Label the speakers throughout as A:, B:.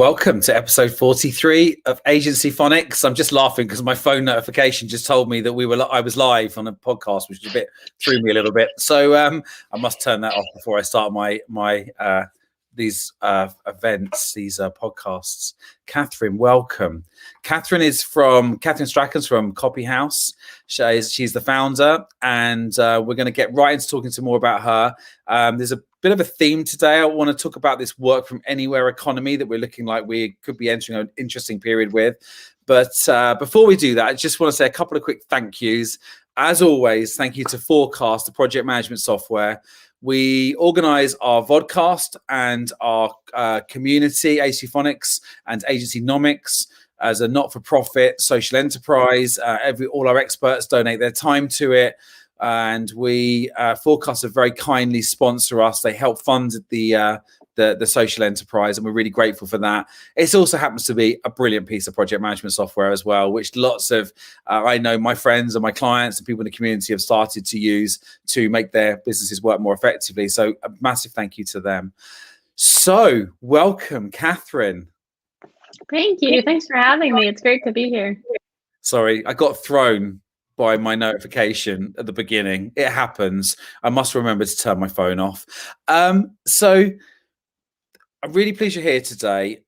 A: Welcome to episode 43 of Agencyphonics. I'm just laughing because my phone notification just told me that I was live on a podcast, which threw me a little bit. So I must turn that off before I start these events, these podcasts. Kathryn, welcome. Kathryn Strachan's from Copy House. She's the founder, and we're going to get right into talking some more about her. There's a bit of a theme today. I want to talk about this work from anywhere economy that we're looking like we could be entering an interesting period with. But before we do that, I just want to say a couple of quick thank yous. As always, thank you to Forecast, the project management software. We organize our vodcast and our community, Agencyphonics and Agencynomics, as a not-for-profit social enterprise. All our experts donate their time to it. And we Forecast very kindly sponsor us. They help fund the social enterprise, and we're really grateful for that. It also happens to be a brilliant piece of project management software as well, which lots of I know my friends and my clients and people in the community have started to use to make their businesses work more effectively. So a massive thank you to them. So welcome, Kathryn.
B: Thank you. Thanks for having me. It's great to be here.
A: Sorry, I got thrown by my notification at the beginning. It happens. I must remember to turn my phone off. So I'm really pleased you're here today.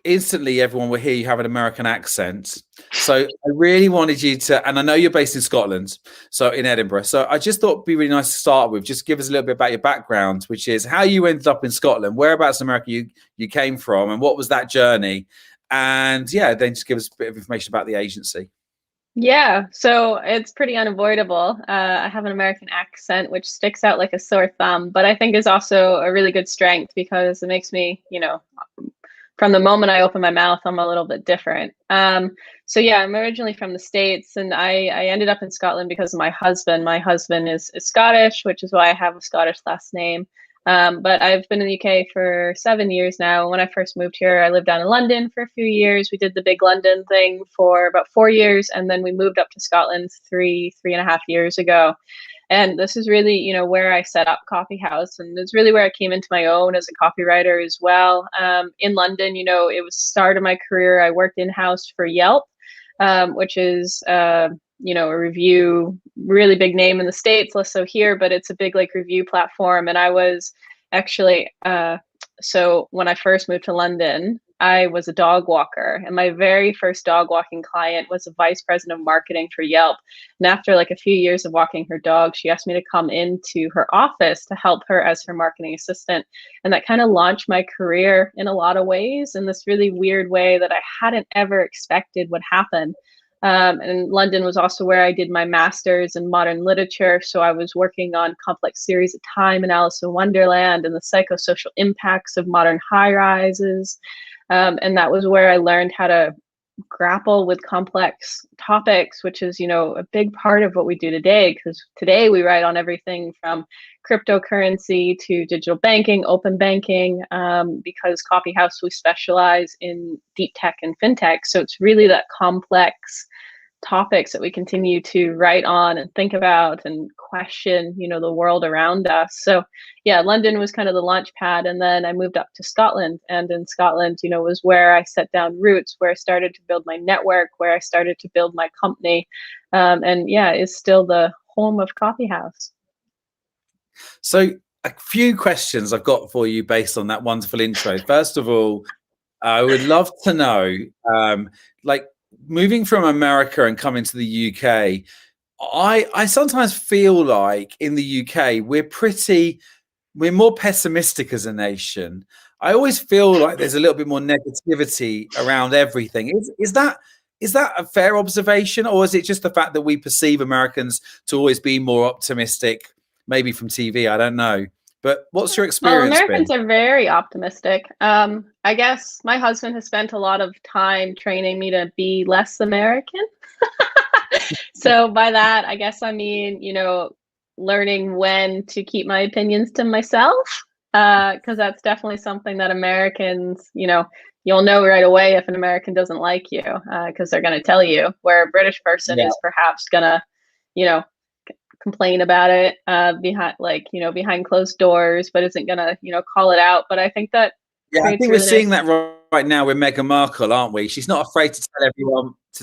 A: Instantly, everyone will hear you have an American accent. So I really wanted you to, and I know you're based in Scotland, so in Edinburgh. So I just thought it'd be really nice to start with. Just give us a little bit about your background, which is how you ended up in Scotland, whereabouts in America you came from, and what was that journey? And yeah, then just give us a bit of information about the agency.
B: Yeah, so it's pretty unavoidable. I have an American accent, which sticks out like a sore thumb, but I think is also a really good strength because it makes me, from the moment I open my mouth, I'm a little bit different. So yeah, I'm originally from the States, and I ended up in Scotland because of my husband. My husband is Scottish, which is why I have a Scottish last name. But I've been in the UK for 7 years now. When I first moved here, I lived down in London for a few years. We did the big London thing for about 4 years, and then we moved up to Scotland three and a half years ago. And this is really, where I set up Copy House, and it's really where I came into my own as a copywriter as well. In London, it was the start of my career. I worked in-house for Yelp, which is a review, really big name in the States, less so here, but it's a big review platform. And I was actually, so when I first moved to London, I was a dog walker, and my very first dog walking client was a vice president of marketing for Yelp. And after a few years of walking her dog, she asked me to come into her office to help her as her marketing assistant. And that kind of launched my career in a lot of ways, in this really weird way that I hadn't ever expected would happen. And London was also where I did my master's in modern literature. So I was working on complex series of time and Alice in Wonderland and the psychosocial impacts of modern high rises. And that was where I learned how to grapple with complex topics, which is, a big part of what we do today, because today we write on everything from cryptocurrency to digital banking, open banking, because Copy House, we specialize in deep tech and fintech. So it's really that complex topics that we continue to write on and think about and question, the world around us. So yeah, London was kind of the launch pad. And then I moved up to Scotland, and in Scotland, was where I set down roots, where I started to build my network, where I started to build my company. And yeah, it's still the home of Copy House.
A: So a few questions I've got for you based on that wonderful intro. First of all, I would love to know, moving from America and coming to the UK, I sometimes feel like in the UK, we're more pessimistic as a nation. I always feel like there's a little bit more negativity around everything. Is that a fair observation, or is it just the fact that we perceive Americans to always be more optimistic, maybe from TV? I don't know. But what's your experience?
B: Well, Americans are very optimistic. I guess my husband has spent a lot of time training me to be less American. So by that, I guess I mean, learning when to keep my opinions to myself, because that's definitely something that Americans, you'll know right away if an American doesn't like you, because they're going to tell you, where a British person is perhaps going to, complain about it behind closed doors, but isn't gonna call it out. But I think that
A: Yeah, I
B: creates
A: think
B: a
A: we're
B: really
A: seeing
B: nice.
A: that right now with Meghan Markle, aren't we? She's not afraid to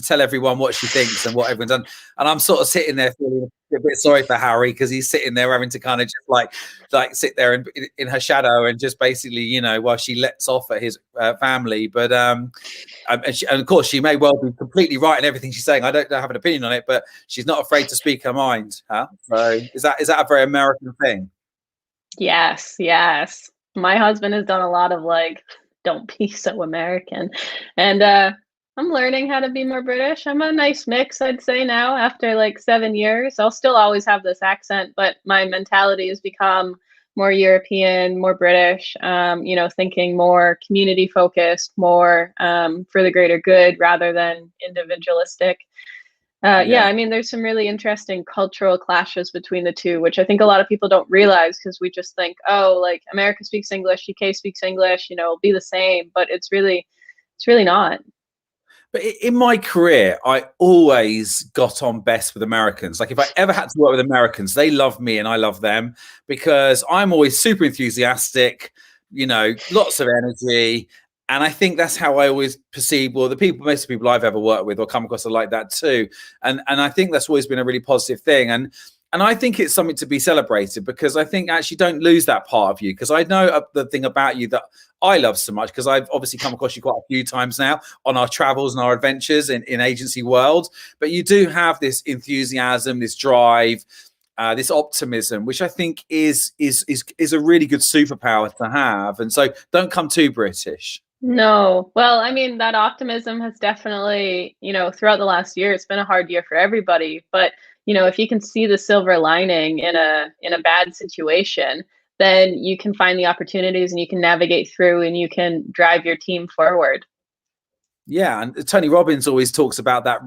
A: tell everyone what she thinks and what everyone's done. And I'm sort of sitting there feeling a bit sorry for Harry, because he's sitting there having to kind of just like sit there in her shadow and just basically, you know, while she lets off at his family. But and of course, she may well be completely right in everything she's saying. I don't have an opinion on it, but she's not afraid to speak her mind. Huh? So is that a very American thing?
B: Yes, yes. My husband has done a lot of like, don't be so American. And I'm learning how to be more British. I'm a nice mix, I'd say now, after like 7 years. I'll still always have this accent, but my mentality has become more European, more British, you know, thinking more community focused, more for the greater good rather than individualistic. Yeah,
A: Yeah.
B: I mean, there's some really interesting cultural clashes between the two, which I think a lot of people don't realize because we just think, oh, like America speaks English, UK speaks English, you know, it'll be the same, but it's really not.
A: But in my career, I always got on best with Americans. Like if I ever had to work with Americans, they love me and I love them, because I'm always super enthusiastic, you know, lots of energy. And I think that's how I always perceive, well, most of the people I've ever worked with or come across are like that too. And I think that's always been a really positive thing. And I think it's something to be celebrated, because I think actually don't lose that part of you. Because I know the thing about you that I love so much, because I've obviously come across you quite a few times now on our travels and our adventures in agency world. But you do have this enthusiasm, this drive, this optimism, which I think is a really good superpower to have. And so don't come too British.
B: No. Well, I mean, that optimism has definitely, you know, throughout the last year, it's been a hard year for everybody. But, you know, if you can see the silver lining in a bad situation, then you can find the opportunities and you can navigate through and you can drive your team forward.
A: Yeah, and Tony Robbins always talks about that,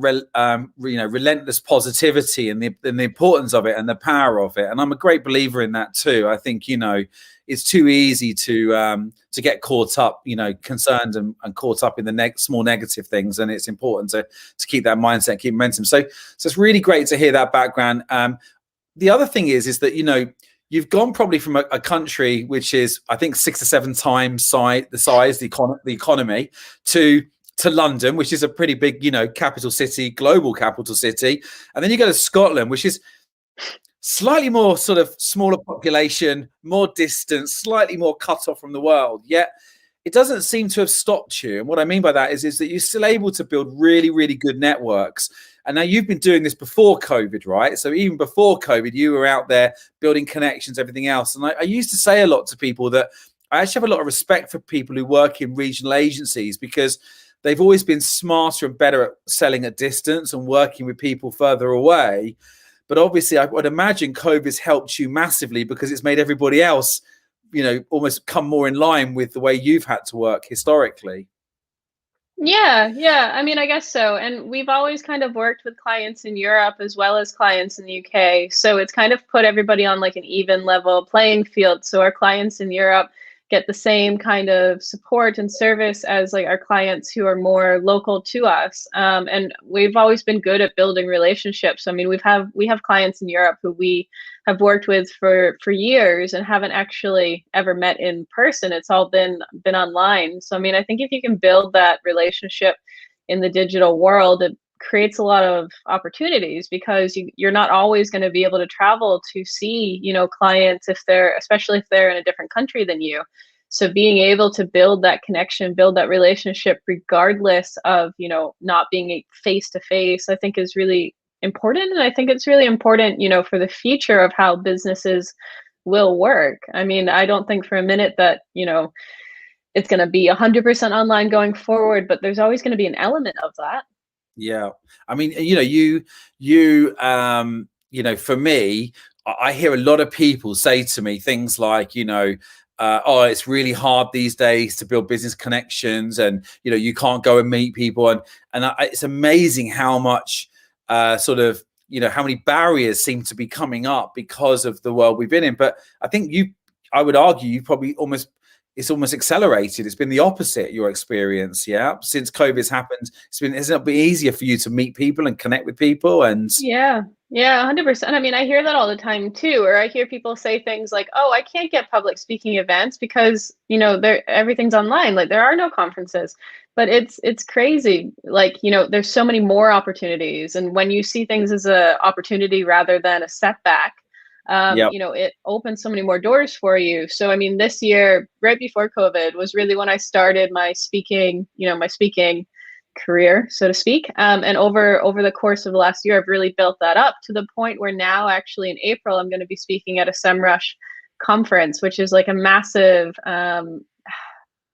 A: you know, relentless positivity and the importance of it and the power of it. And I'm a great believer in that too. I think, you know, it's too easy to get caught up, you know, concerned and caught up in the small negative things. And it's important to keep that mindset, keep momentum. So it's really great to hear that background. The other thing is that, you know, you've gone probably from a country which is, I think, 6 or 7 times the economy to London, which is a pretty big, you know, capital city, global capital city. And then you go to Scotland, which is slightly more sort of smaller population, more distance, slightly more cut off from the world. Yet it doesn't seem to have stopped you. And what I mean by that is that you're still able to build really, really good networks. And now you've been doing this before COVID, right? So even before COVID, you were out there building connections, everything else. And I used to say a lot to people that I actually have a lot of respect for people who work in regional agencies, because they've always been smarter and better at selling at distance and working with people further away. But obviously, I would imagine COVID's helped you massively, because it's made everybody else, you know, almost come more in line with the way you've had to work historically.
B: Yeah, yeah. I mean, I guess so. And we've always kind of worked with clients in Europe as well as clients in the UK. So it's kind of put everybody on like an even level playing field. So our clients in Europe get the same kind of support and service as like our clients who are more local to us. And we've always been good at building relationships. I mean, we have clients in Europe who we have worked with for years and haven't actually ever met in person. It's all been online. So I mean, I think if you can build that relationship in the digital world, it creates a lot of opportunities, because you're not always going to be able to travel to see, you know, clients especially if they're in a different country than you. So being able to build that connection, build that relationship, regardless of, you know, not being face to face, I think is really important. And I think it's really important, you know, for the future of how businesses will work. I mean, I don't think for a minute that, you know, it's going to be 100% online going forward, but there's always going to be an element of that.
A: Yeah. I mean, you know, you know, for me, I hear a lot of people say to me things like, you know, oh, it's really hard these days to build business connections, and you know, you can't go and meet people, and it's amazing how much sort of, you know, how many barriers seem to be coming up because of the world we've been in. But I think I would argue you probably it's almost accelerated. It's been the opposite, your experience. Yeah. Since COVID's happened, hasn't it been easier for you to meet people and connect with people? And
B: Yeah. Yeah, 100%. I mean, I hear that all the time too, or I hear people say things like, "Oh, I can't get public speaking events because, everything's online. Like there are no conferences." But it's crazy. Like, there's so many more opportunities, and when you see things as a opportunity rather than a setback,
A: Yeah.
B: it opens so many more doors for you. So, I mean, this year, right before COVID, was really when I started my speaking, my speaking career, so to speak. And over the course of the last year, I've really built that up to the point where now, actually, in April, I'm going to be speaking at a SEMrush conference, which is like a massive,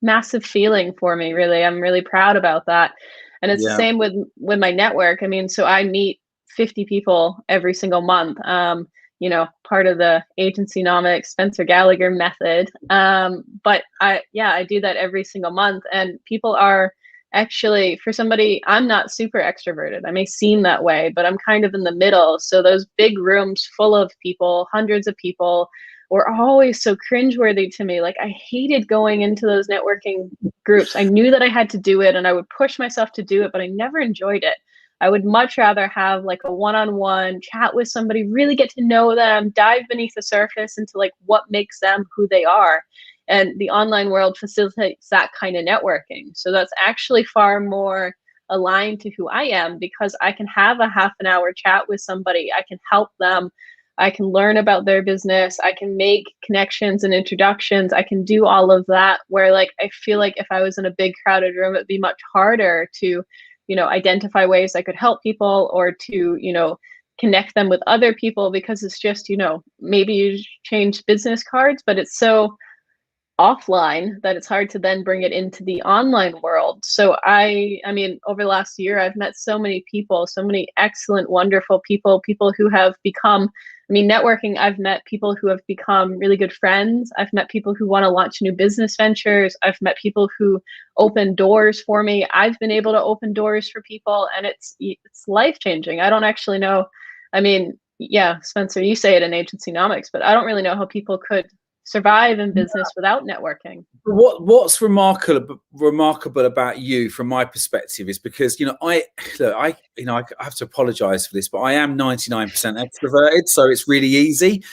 B: massive feeling for me. Really, I'm really proud about that. And it's the
A: Yeah.
B: same with my network. I mean, so I meet 50 people every single month. Part of the Agencynomics Spencer Gallagher method. But I do that every single month, and people are actually, for somebody, I'm not super extroverted. I may seem that way, but I'm kind of in the middle. So those big rooms full of people, hundreds of people, were always so cringeworthy to me. Like I hated going into those networking groups. I knew that I had to do it and I would push myself to do it, but I never enjoyed it. I would much rather have like a one-on-one chat with somebody, really get to know them, dive beneath the surface into like what makes them who they are. And the online world facilitates that kind of networking. So that's actually far more aligned to who I am, because I can have a half an hour chat with somebody. I can help them. I can learn about their business. I can make connections and introductions. I can do all of that, where like I feel like if I was in a big crowded room, it'd be much harder to, identify ways I could help people, or to, connect them with other people, because it's just, maybe you change business cards, but it's so offline that it's hard to then bring it into the online world. So I mean, over the last year, I've met so many people, so many excellent, wonderful people who have become, I mean, networking, I've met people who have become really good friends. I've met people who want to launch new business ventures. I've met people who open doors for me. I've been able to open doors for people, and it's life-changing. I don't actually know. I mean, yeah, Spencer, you say it in Agencynomics, but I don't really know how people could survive in business without networking.
A: What's remarkable about you, from my perspective, is because I have to apologize for this, but I am 99% extroverted, so it's really easy.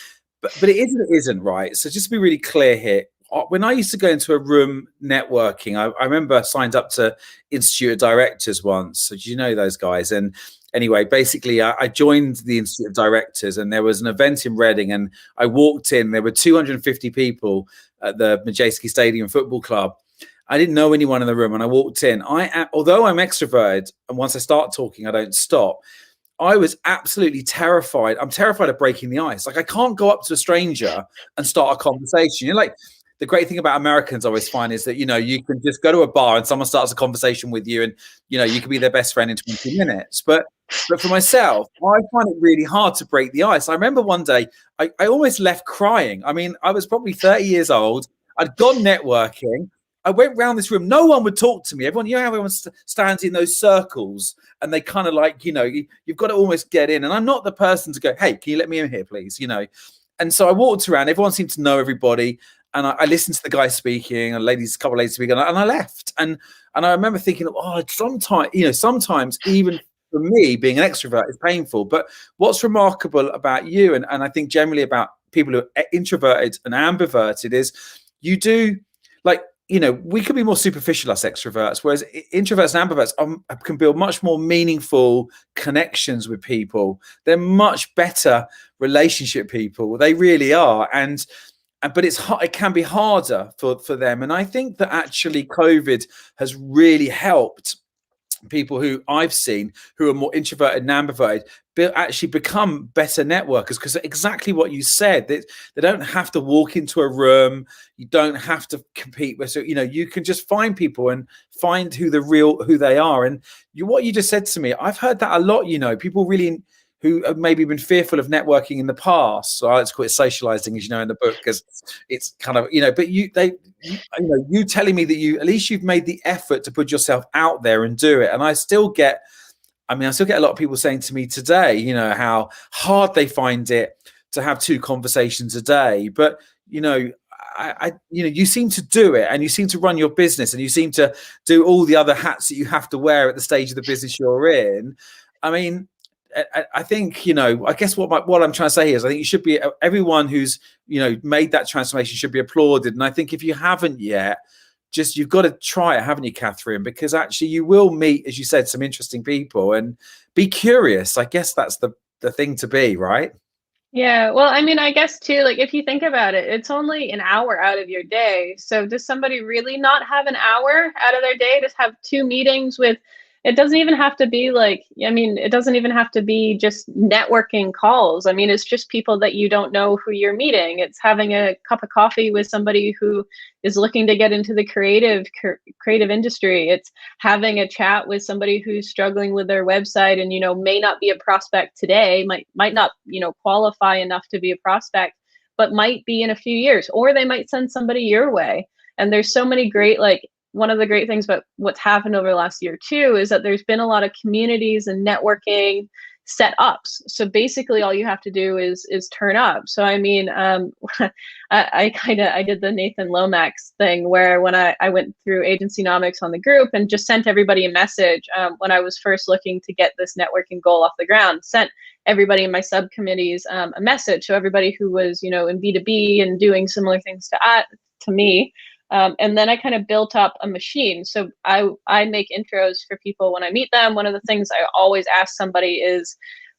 A: But it isn't right. So just to be really clear here, when I used to go into a room networking, I remember I signed up to Institute of Directors once. So do you know those guys? And anyway, basically, I joined the Institute of Directors, and there was an event in Reading, and I walked in. There were 250 people at the Majeski Stadium Football Club. I didn't know anyone in the room, and I walked in. Although I'm extroverted, and once I start talking, I don't stop, I was absolutely terrified. I'm terrified of breaking the ice. Like I can't go up to a stranger and start a conversation. Like the great thing about Americans I always find is that, you can just go to a bar and someone starts a conversation with you, and, you can be their best friend in 20 minutes. But for myself, I find it really hard to break the ice. I remember one day I almost left crying. I mean, I was probably 30 years old. I'd gone networking. I went around this room. No one would talk to me. Everyone, how everyone stands in those circles, and they kind of like, you've got to almost get in. And I'm not the person to go, hey, can you let me in here, please? And so I walked around. Everyone seemed to know everybody. And I listened to the guy speaking, and a couple of ladies speaking, and I left. And I remember thinking, sometimes even for me, being an extrovert is painful. But what's remarkable about you, and I think generally about people who are introverted and ambiverted, is you do, like, we could be more superficial as extroverts, whereas introverts and ambiverts can build much more meaningful connections with people. They're much better relationship people. They really are. But it can be harder for them. And I think that actually COVID has really helped people who I've seen who are more introverted and ambiverted actually become better networkers, because exactly what you said, they don't have to walk into a room, you don't have to compete with, so you can just find people and find who they are. And what you just said to me, I've heard that a lot. People really who have maybe been fearful of networking in the past. So I like to call it socializing, as you know, in the book, because it's kind of, but you telling me that at least you've made the effort to put yourself out there and do it. And I still get a lot of people saying to me today, how hard they find it to have 2 conversations a day. But, you seem to do it, and you seem to run your business, and you seem to do all the other hats that you have to wear at the stage of the business you're in. I mean, I think, I guess what I'm trying to say here is I think you should be, everyone who's, made that transformation should be applauded. And I think if you haven't yet, you've got to try it, haven't you, Kathryn? Because actually you will meet, as you said, some interesting people, and be curious. I guess that's the thing to be, right?
B: Yeah, well, I mean, I guess too, like if you think about it, it's only an hour out of your day. So does somebody really not have an hour out of their day to have two meetings with, it doesn't even have to be like, I mean, it doesn't even have to be just networking calls. I mean, it's just people that you don't know who you're meeting. It's having a cup of coffee with somebody who is looking to get into the creative industry. It's having a chat with somebody who's struggling with their website and, may not be a prospect today, might not, qualify enough to be a prospect, but might be in a few years, or they might send somebody your way. And there's so many great, like, one of the great things about what's happened over the last year too is that there's been a lot of communities and networking setups. So basically all you have to do is turn up. So I mean, I did the Nathan Lomax thing where when I went through Agencynomics on the group and just sent everybody a message when I was first looking to get this networking goal off the ground, sent everybody in my subcommittees a message. So everybody who was, in B2B and doing similar things to me. And then I kind of built up a machine. So I make intros for people when I meet them. One of the things I always ask somebody is,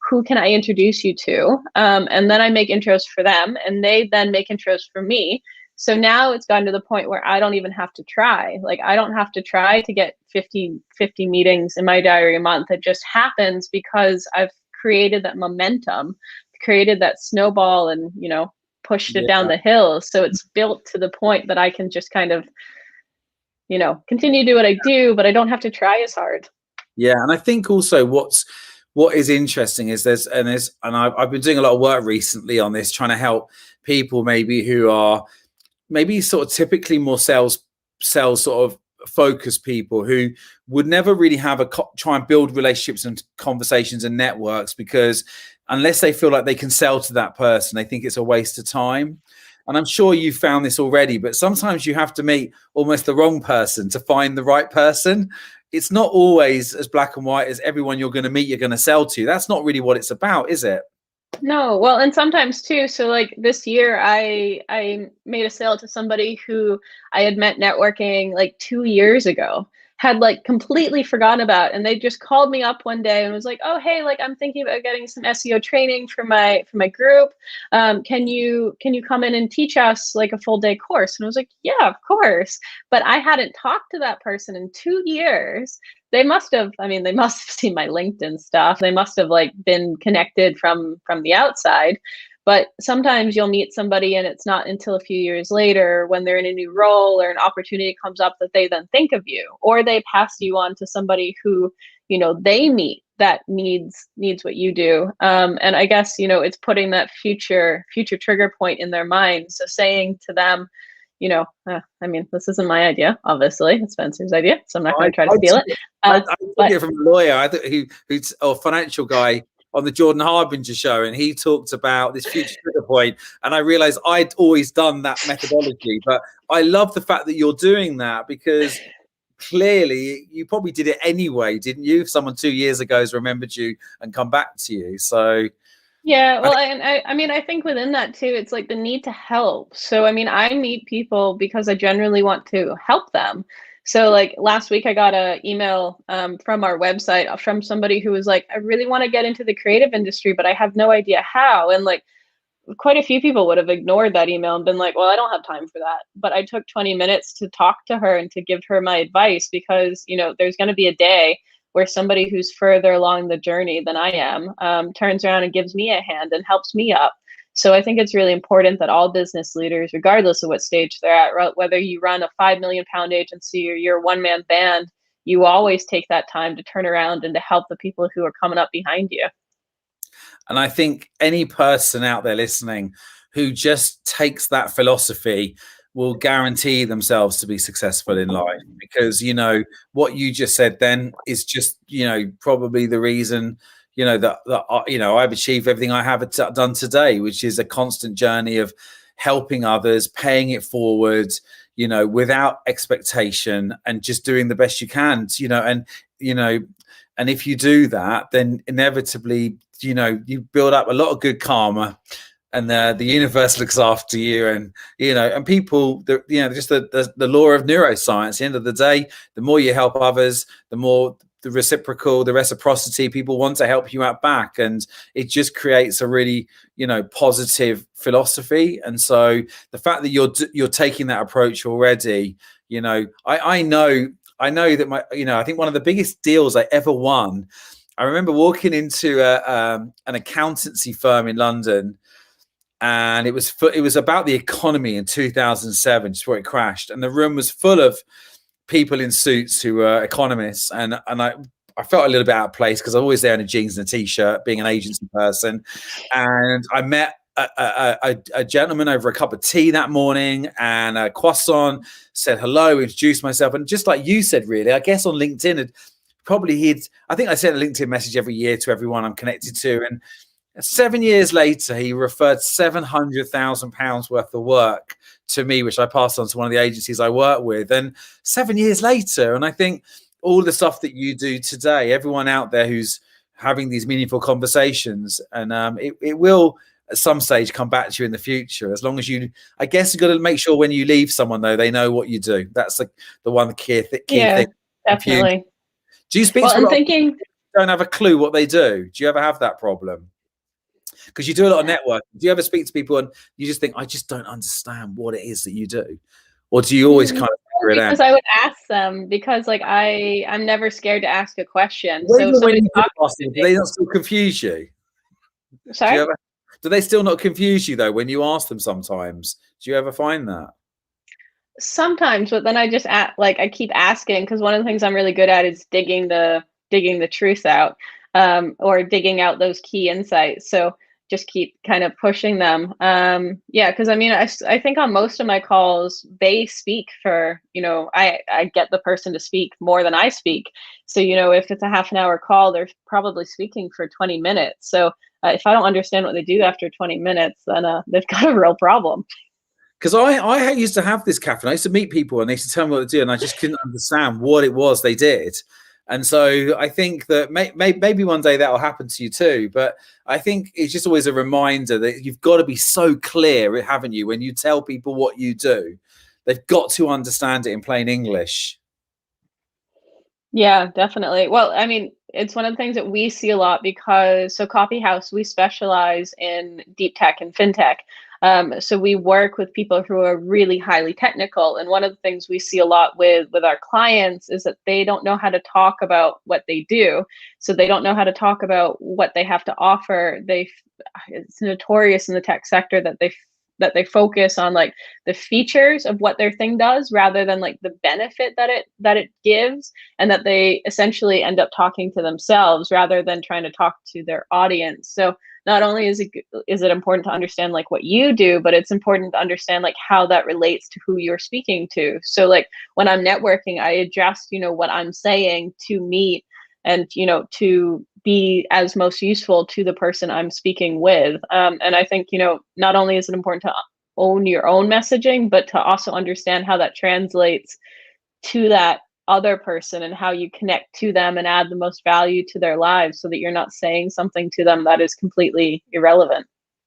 B: who can I introduce you to? And then I make intros for them, and they then make intros for me. So now it's gotten to the point where I don't even have to try. Like, I don't have to try to get 50 meetings in my diary a month. It just happens because I've created that momentum, created that snowball, and, pushed it down the hill. So it's built to the point that I can just kind of, continue to do what I do, but I don't have to try as hard.
A: Yeah. And I think also what is interesting is I've been doing a lot of work recently on this, trying to help people maybe who are maybe sort of typically more sales sort of focused people who would never really have try and build relationships and conversations and networks, because unless they feel like they can sell to that person, they think it's a waste of time. And I'm sure you found this already, but sometimes you have to meet almost the wrong person to find the right person. It's not always as black and white as everyone you're going to meet, you're going to sell to. That's not really what it's about, is it?
B: No, well, and sometimes too. So like this year, I made a sale to somebody who I had met networking like 2 years ago, had like completely forgotten about, and they just called me up one day and was like, "Oh, hey, like I'm thinking about getting some SEO training for my group. Can you come in and teach us like a full day course?" And I was like, "Yeah, of course." But I hadn't talked to that person in 2 years. They must have seen my LinkedIn stuff. They must have like been connected from the outside. But sometimes you'll meet somebody and it's not until a few years later when they're in a new role or an opportunity comes up that they then think of you, or they pass you on to somebody who, they meet that needs what you do. And I guess, it's putting that future trigger point in their mind. So saying to them, this isn't my idea, obviously, it's Spencer's idea, so I'm not going to try to steal it.
A: I took it from a lawyer, who's a financial guy on the Jordan Harbinger show, and he talked about this future trigger point, and I realized I'd always done that methodology, but I love the fact that you're doing that, because clearly you probably did it anyway, didn't you? If someone 2 years ago has remembered you and come back to you. So
B: yeah, well, I think within that too, it's like the need to help. So, I meet people because I genuinely want to help them. So like last week, I got an email from our website from somebody who was like, "I really want to get into the creative industry, but I have no idea how." And like quite a few people would have ignored that email and been like, "Well, I don't have time for that." But I took 20 minutes to talk to her and to give her my advice, because, there's going to be a day where somebody who's further along the journey than I am turns around and gives me a hand and helps me up. So I think it's really important that all business leaders, regardless of what stage they're at, whether you run a £5 million agency or you're a one-man band, you always take that time to turn around and to help the people who are coming up behind you.
A: And I think any person out there listening who just takes that philosophy will guarantee themselves to be successful in life, because, what you just said then is just, probably the reason, that I've achieved everything I have done today, which is a constant journey of helping others, paying it forward, without expectation, and just doing the best you can, and and if you do that, then inevitably, you build up a lot of good karma, and the universe looks after you, and people, just the law of neuroscience. At the end of the day, the more you help others, the more the reciprocity, people want to help you out back, and it just creates a really positive philosophy. And so the fact that you're taking that approach already, I know that I think one of the biggest deals I ever won, I remember walking into an accountancy firm in London, and it was about the economy in 2007, just before it crashed, and the room was full of people in suits who were economists, and I felt a little bit out of place because I'm always there in a jeans and a t-shirt, being an agency person. And I met a gentleman over a cup of tea that morning and a croissant, said hello, introduced myself, and just like you said, really, I guess on LinkedIn, I think I sent a LinkedIn message every year to everyone I'm connected to, and 7 years later, he referred £700,000 worth of work to me, which I passed on to one of the agencies I work with. And 7 years later, and I think all the stuff that you do today, everyone out there who's having these meaningful conversations, and it will at some stage come back to you in the future. As long as I guess you've got to make sure when you leave someone, though, they know what you do. That's the one key thing.
B: Definitely.
A: Do you speak to a lot of people who don't have a clue what they do? Do you ever have that problem? Because you do a lot of networking. Do you ever speak to people and you just think, I just don't understand what it is that you do? Or do you always kind of figure it out?
B: Because I would ask them, because I'm never scared to ask a question.
A: So do they not still confuse you?
B: Sorry?
A: Do they still not confuse you though when you ask them sometimes? Do you ever find that?
B: Sometimes, but then I just I keep asking, because one of the things I'm really good at is digging the truth out, or digging out those key insights. So just keep kind of pushing them. Because I think on most of my calls, they speak for, I get the person to speak more than I speak. So, if it's a half an hour call, they're probably speaking for 20 minutes. So if I don't understand what they do after 20 minutes, then they've got a real problem.
A: Because I used to have this, Kathryn. I used to meet people and they used to tell me what to do, and I just couldn't understand what it was they did. And so I think that maybe one day that'll happen to you too. But I think it's just always a reminder that you've got to be so clear, haven't you? When you tell people what you do, they've got to understand it in plain English.
B: Yeah, definitely. Well, it's one of the things that we see a lot, because Coffee House, we specialize in deep tech and fintech. So we work with people who are really highly technical. And one of the things we see a lot with our clients is that they don't know how to talk about what they do. So they don't know how to talk about what they have to offer. It's notorious in the tech sector that they focus on like the features of what their thing does, rather than like the benefit that it gives, and that they essentially end up talking to themselves rather than trying to talk to their audience. So not only is it important to understand like what you do, but it's important to understand like how that relates to who you're speaking to. So like when I'm networking, I adjust, what I'm saying to meet and, to be as most useful to the person I'm speaking with. And I think, not only is it important to own your own messaging, but to also understand how that translates to that other person and how you connect to them and add the most value to their lives, so that you're not saying something to them that is completely irrelevant.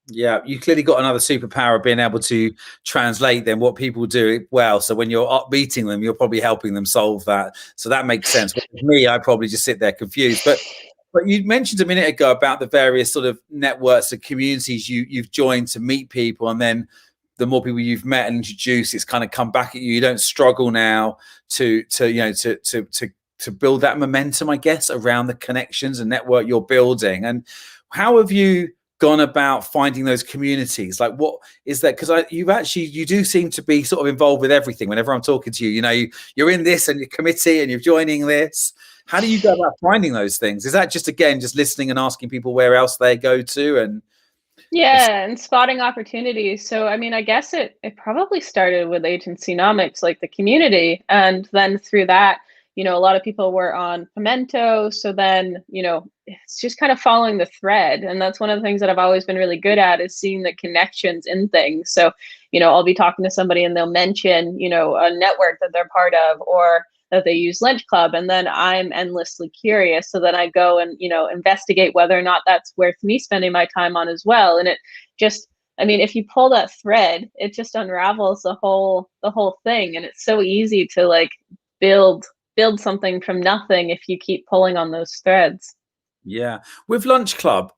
A: Yeah, you clearly got another superpower of being able to translate then what people do well. So when you're up meeting them, you're probably helping them solve that. So that makes sense. But with me, I probably just sit there confused. But you mentioned a minute ago about the various sort of networks and communities you've joined to meet people, and then the more people you've met and introduced, it's kind of come back at you. You don't struggle now to build that momentum, I guess, around the connections and network you're building. And how have you gone about finding those communities? Like, what is that? Because you do seem to be sort of involved with everything. Whenever I'm talking to you, you're in this and your committee and you're joining this. How do you go about finding those things? Is that just listening and asking people where else they go to? And
B: and spotting opportunities. So, I guess it probably started with Agencynomics, like the community. And then through that, a lot of people were on Pimento. So then, it's just kind of following the thread. And that's one of the things that I've always been really good at, is seeing the connections in things. So, I'll be talking to somebody and they'll mention, a network that they're part of, or that they use Lunch Club, and then I'm endlessly curious. So then I go and, you know, investigate whether or not that's worth me spending my time on as well. And it just, I mean, if you pull that thread, it just unravels the whole thing. And it's so easy to like build something from nothing if you keep pulling on those threads.
A: Yeah. With Lunch Club,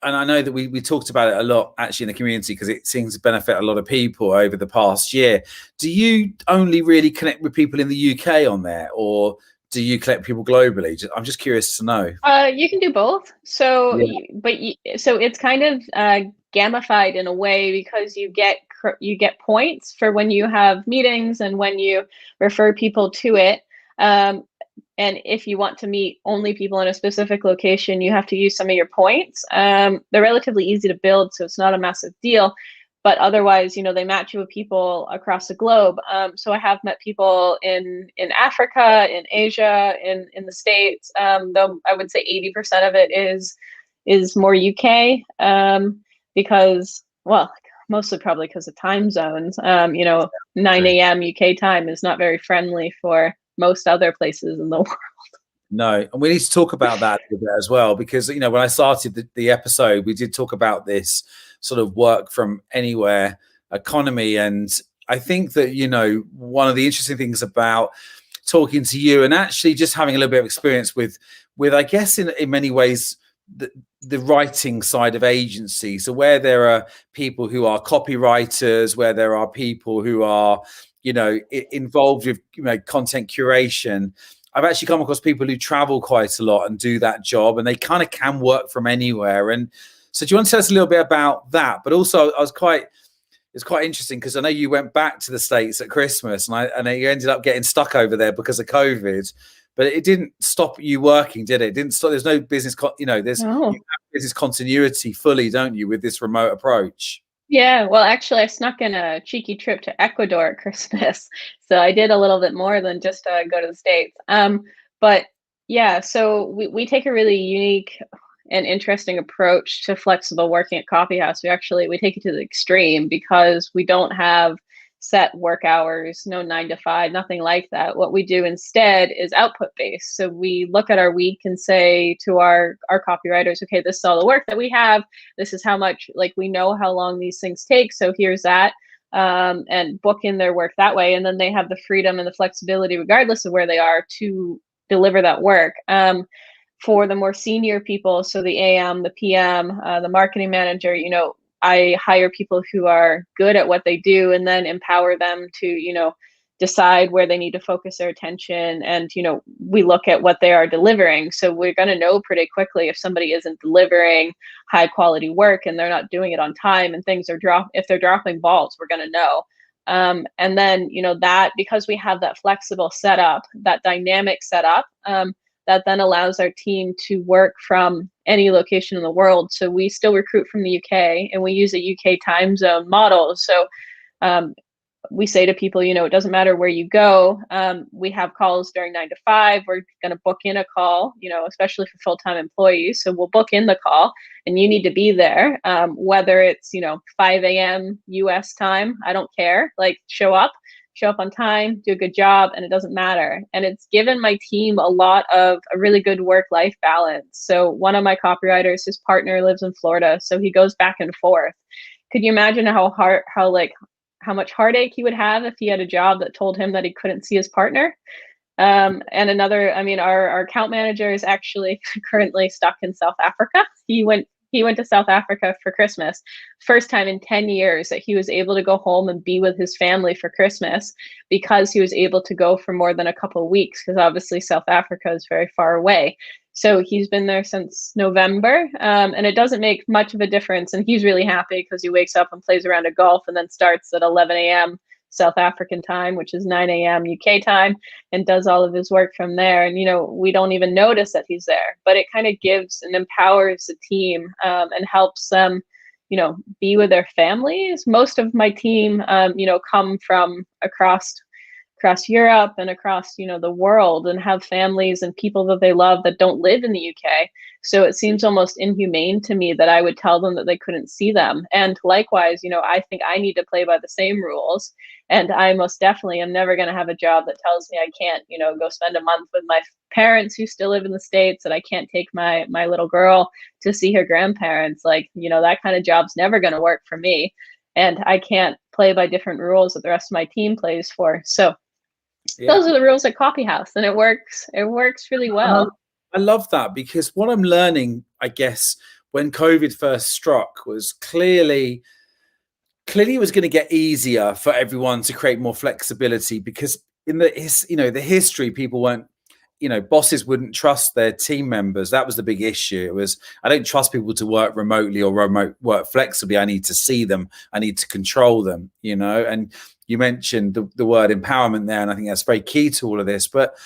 A: and I know that we talked about it a lot actually in the community because it seems to benefit a lot of people over the past year. Do you only really connect with people in the UK on there, or do you collect people globally? I'm just curious to know.
B: You can do both. So,
A: Yeah.
B: so it's kind of gamified in a way because you get points for when you have meetings and when you refer people to it. And if you want to meet only people in a specific location, you have to use some of your points. They're relatively easy to build, so it's not a massive deal. But otherwise, you know, they match you with people across the globe. So I have met people in Africa, in Asia, in the States. Though I would say 80% of it is more UK, because, well, mostly probably because of time zones. You know, 9 a.m. UK time is not very friendly for most other places in the world.
A: No, and we need to talk about that a bit as well, because, you know, when I started the episode, we did talk about this sort of work from anywhere economy. And I think that, you know, one of the interesting things about talking to you and actually just having a little bit of experience with I guess in many ways, the writing side of agency. So where there are people who are copywriters, where there are people who are, you know, involved with, you know, content curation, I've actually come across people who travel quite a lot and do that job, and they kind of can work from anywhere. And so do you want to tell us a little bit about that? But also it's quite interesting because I know you went back to the States at Christmas, and you ended up getting stuck over there because of COVID, but it didn't stop you working, did it? It didn't stop. There's no business, you know, you have business continuity fully, don't you, with this remote approach?
B: Yeah, well, actually, I snuck in a cheeky trip to Ecuador at Christmas, so I did a little bit more than just go to the States. But yeah, so we take a really unique and interesting approach to flexible working at Coffee House. We take it to the extreme because we don't have set work hours, no 9 to 5, nothing like that. What we do instead is output based. So we look at our week and say to our copywriters, okay, this is all the work that we have. This is how much, like, we know how long these things take. So here's that. And book in their work that way. And then they have the freedom and the flexibility, regardless of where they are, to deliver that work. For the more senior people, so the AM, the PM, the marketing manager, you know, I hire people who are good at what they do and then empower them to, you know, decide where they need to focus their attention. And, you know, we look at what they are delivering. So we're going to know pretty quickly if somebody isn't delivering high quality work and they're not doing it on time and things are if they're dropping balls, we're going to know. And then, you know, that because we have that flexible setup, that dynamic setup, that then allows our team to work from any location in the world. So we still recruit from the UK and we use a UK time zone model. So we say to people, you know, it doesn't matter where you go. We have calls during 9 to 5. We're going to book in a call, you know, especially for full-time employees. So we'll book in the call and you need to be there, whether it's, you know, 5 a.m. US time. I don't care. Like, show up on time, do a good job, and it doesn't matter. And it's given my team a lot of a really good work-life balance. So one of my copywriters, his partner lives in Florida, so he goes back and forth. Could you imagine how much heartache he would have if he had a job that told him that he couldn't see his partner? And another, I mean, our account manager is actually currently stuck in South Africa. He went to South Africa for Christmas. First time in 10 years that he was able to go home and be with his family for Christmas, because he was able to go for more than a couple of weeks, because obviously South Africa is very far away. So he's been there since November, and it doesn't make much of a difference. And he's really happy because he wakes up and plays a round of golf and then starts at 11 a.m. South African time, which is 9 a.m. UK time, and does all of his work from there. And, you know, we don't even notice that he's there, but it kind of gives and empowers the team, and helps them, you know, be with their families. Most of my team, you know, come from across Europe and across, you know, the world, and have families and people that they love that don't live in the UK. So it seems almost inhumane to me that I would tell them that they couldn't see them. And likewise, you know, I think I need to play by the same rules. And I most definitely am never going to have a job that tells me I can't, go spend a month with my parents who still live in the States, that I can't take my little girl to see her grandparents. Like, that kind of job's never going to work for me. And I can't play by different rules that the rest of my team plays for. So those are the rules at Coffee House, and it works really well.
A: I love that, because what I'm learning, I guess, when COVID first struck, was clearly it was going to get easier for everyone to create more flexibility, because in the history, people weren't, bosses wouldn't trust their team members. That was the big issue. It was, I don't trust people to work remotely or remote work flexibly. I need to see them. I need to control them, and you mentioned the word empowerment there. And I think that's very key to all of this. But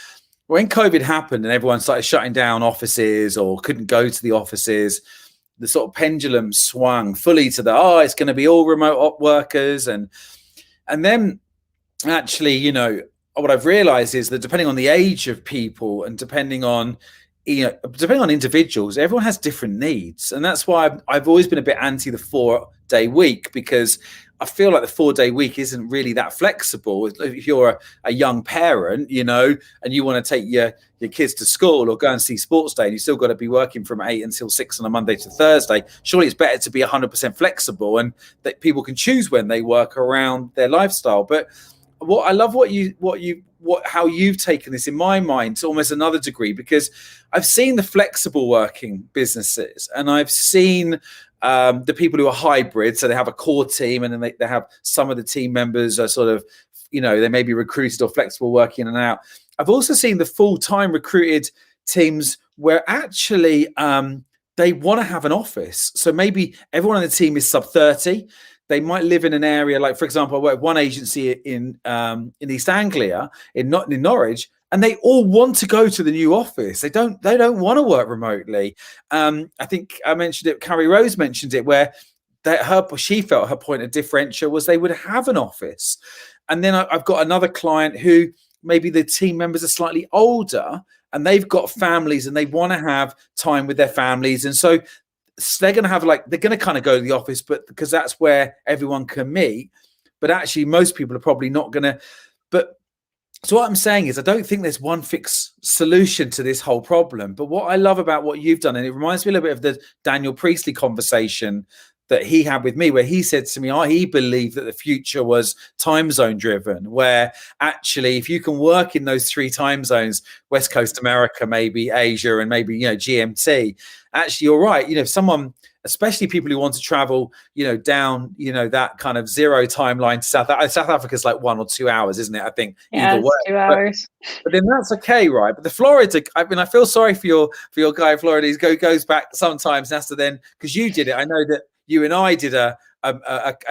A: when COVID happened and everyone started shutting down offices or couldn't go to the offices, the sort of pendulum swung fully to it's going to be all remote workers. And then actually, what I've realized is that depending on the age of people and depending on individuals, everyone has different needs. And that's why I've always been a bit anti the 4-day week, because I feel like the 4-day week isn't really that flexible. If you're a young parent, and you want to take your kids to school or go and see sports day, and you still got to be working from 8 until 6 on a Monday to Thursday, surely it's better to be 100% flexible and that people can choose when they work around their lifestyle. But what I love how you've taken this, in my mind, to almost another degree, because I've seen the flexible working businesses, and I've seen the people who are hybrid. So they have a core team, and then they have some of the team members are sort of, they may be recruited or flexible working in and out. I've also seen the full-time recruited teams where actually they want to have an office. So maybe everyone on the team is sub 30. They might live in an area, like, for example, I work with one agency in East Anglia, in Norwich, and they all want to go to the new office. They don't want to work remotely. I think I mentioned it. Carrie Rose mentioned it, where she felt her point of differential was they would have an office. And then I've got another client who maybe the team members are slightly older and they've got families and they want to have time with their families, and so they're going to have they're going to kind of go to the office, but because that's where everyone can meet. But actually, most people are probably not going to. But so what I'm saying is, I don't think there's one fixed solution to this whole problem. But what I love about what you've done, and it reminds me a little bit of the Daniel Priestley conversation that he had with me, where he said to me, he believed that the future was time zone driven, where actually if you can work in those 3 time zones, West Coast America, maybe Asia, and maybe, GMT, actually you're right. If someone, especially people who want to travel, down, that kind of 0 timeline to South Africa's like 1 or 2 hours, isn't it? I think either way.
B: 2 hours.
A: But then that's okay, right? But the Florida, I feel sorry for your guy in Florida. He goes back sometimes and has to then, because you did it. I know that you and I did a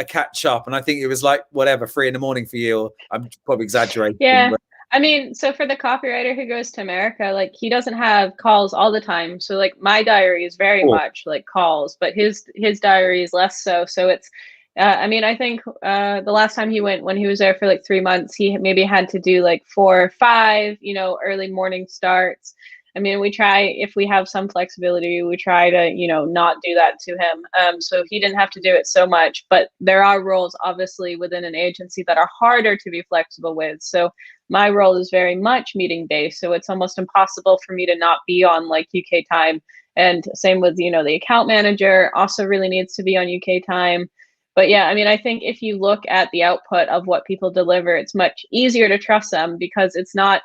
A: catch up, and I think it was like 3 a.m. for you. Or I'm probably exaggerating.
B: Yeah. I mean, so for the copywriter who goes to America, he doesn't have calls all the time. So my diary is very much like calls, but his diary is less so. So it's, I think the last time he went, when he was there for 3 months, he maybe had to do 4 or 5, early morning starts. I mean, we try, if we have some flexibility, we try to, not do that to him. So he didn't have to do it so much, but there are roles obviously within an agency that are harder to be flexible with. So my role is very much meeting based. So it's almost impossible for me to not be on UK time. And same with, the account manager also really needs to be on UK time. But yeah, I mean, I think if you look at the output of what people deliver, it's much easier to trust them, because it's not,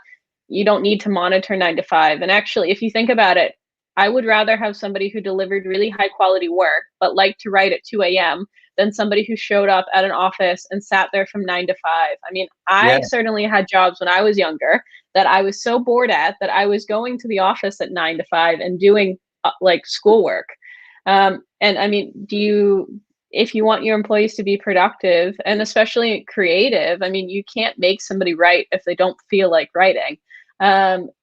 B: you don't need to monitor 9 to 5. And actually, if you think about it, I would rather have somebody who delivered really high quality work, but liked to write at 2 a.m. than somebody who showed up at an office and sat there from 9 to 5. I mean, I certainly had jobs when I was younger that I was so bored at that I was going to the office at 9 to 5 and doing schoolwork. And I mean, if you want your employees to be productive and especially creative, I mean, you can't make somebody write if they don't feel like writing.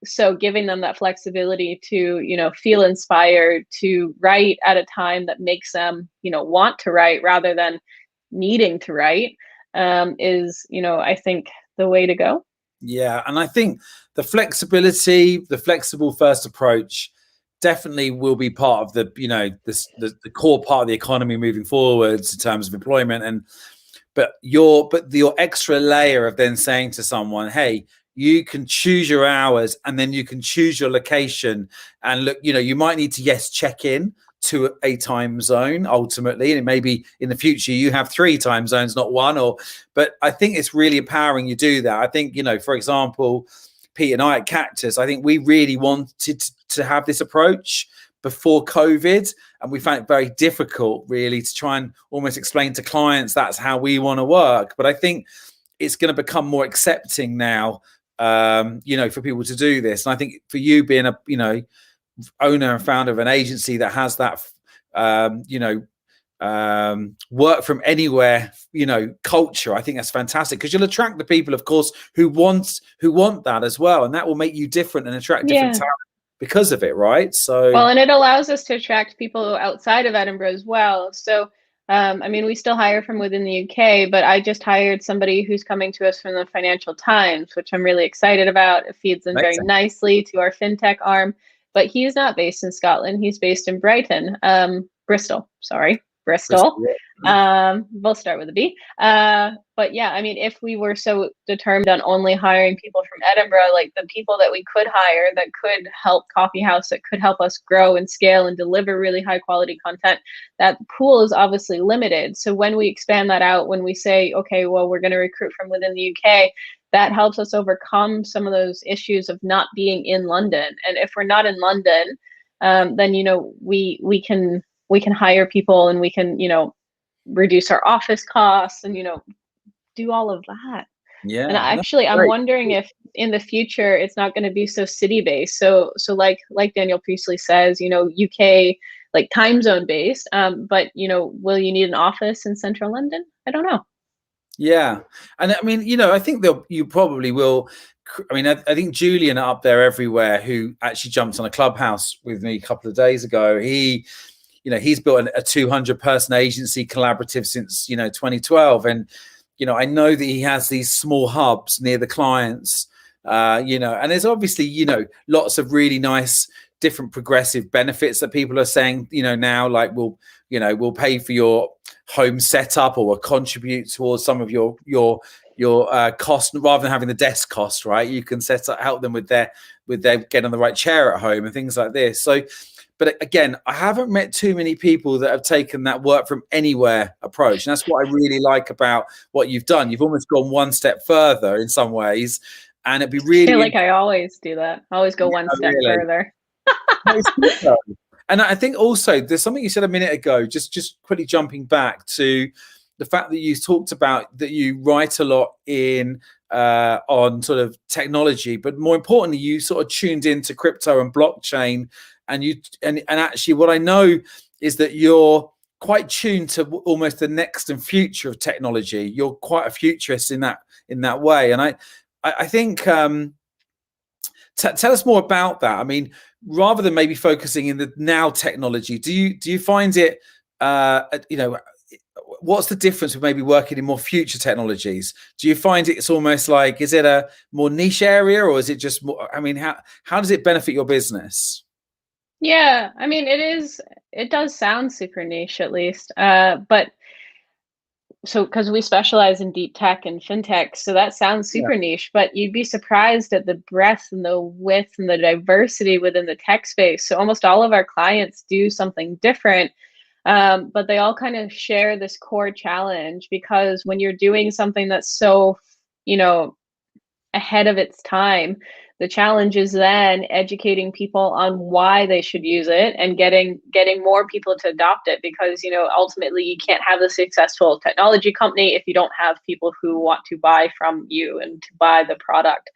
B: So giving them that flexibility to, feel inspired to write at a time that makes them, want to write rather than needing to write, is, I think the way to go.
A: Yeah. And I think the flexibility, the flexible first approach definitely will be part of the core part of the economy moving forwards in terms of employment. but your extra layer of then saying to someone, hey, you can choose your hours and then you can choose your location. And look, you might need to, yes, check in to a time zone ultimately, and maybe in the future you have 3 time zones, not 1. But I think it's really empowering you do that. I think, for example, Pete and I at Cactus, I think we really wanted to have this approach before COVID, and we found it very difficult really to try and almost explain to clients that's how we want to work. But I think it's going to become more accepting now, for people to do this. And I think for you being a, owner and founder of an agency that has that, work from anywhere, culture, I think that's fantastic, because you'll attract the people, of course, who want that as well. And that will make you different and attract different talent because of it, right? So
B: well, and it allows us to attract people outside of Edinburgh as well. So we still hire from within the UK, but I just hired somebody who's coming to us from the Financial Times, which I'm really excited about. It feeds in very nicely to our fintech arm, but he's not based in Scotland. He's based in Bristol. We'll start with a B. But yeah, if we were so determined on only hiring people from Edinburgh, like the people that we could hire that could help Coffee House, that could help us grow and scale and deliver really high quality content, that pool is obviously limited. So when we expand that out, when we say, okay, well, we're going to recruit from within the UK, that helps us overcome some of those issues of not being in London. And if we're not in London, then, we can hire people, and we can, reduce our office costs and, do all of that.
A: Yeah.
B: And actually, I'm wondering if in the future it's not going to be so city based. So like Daniel Priestley says, UK, like time zone based. But will you need an office in central London? I don't know.
A: Yeah. And I think you probably will. I think Julian up there everywhere, who actually jumped on a Clubhouse with me a couple of days ago, he's built a 200 person agency collaborative since 2012, and I know that he has these small hubs near the clients, and there's obviously lots of really nice different progressive benefits that people are saying now, like we'll pay for your home setup, or will contribute towards some of your cost, rather than having the desk cost, right? You can help them with their getting on the right chair at home and things like this. So, but again, I haven't met too many people that have taken that work from anywhere approach. And that's what I really like about what you've done. You've almost gone one step further in some ways. And it'd be really... I
B: feel like I always do that. I always go one step further.
A: And I think also there's something you said a minute ago, just quickly jumping back to the fact that you talked about that you write a lot on sort of technology, but more importantly, you sort of tuned into crypto and blockchain. And actually what I know is that you're quite tuned to almost the next and future of technology. You're quite a futurist in that way. And I think tell us more about that. Rather than maybe focusing in the now technology, do you find it what's the difference with maybe working in more future technologies? Do you find it's almost like, is it a more niche area, or is it just more, how does it benefit your business?
B: Yeah, it does sound super niche, at least. But so, because we specialize in deep tech and fintech, so that sounds super niche, but you'd be surprised at the breadth and the width and the diversity within the tech space. So almost all of our clients do something different, but they all kind of share this core challenge, because when you're doing something that's so, ahead of its time, the challenge is then educating people on why they should use it and getting more people to adopt it, because ultimately you can't have a successful technology company if you don't have people who want to buy from you and to buy the product.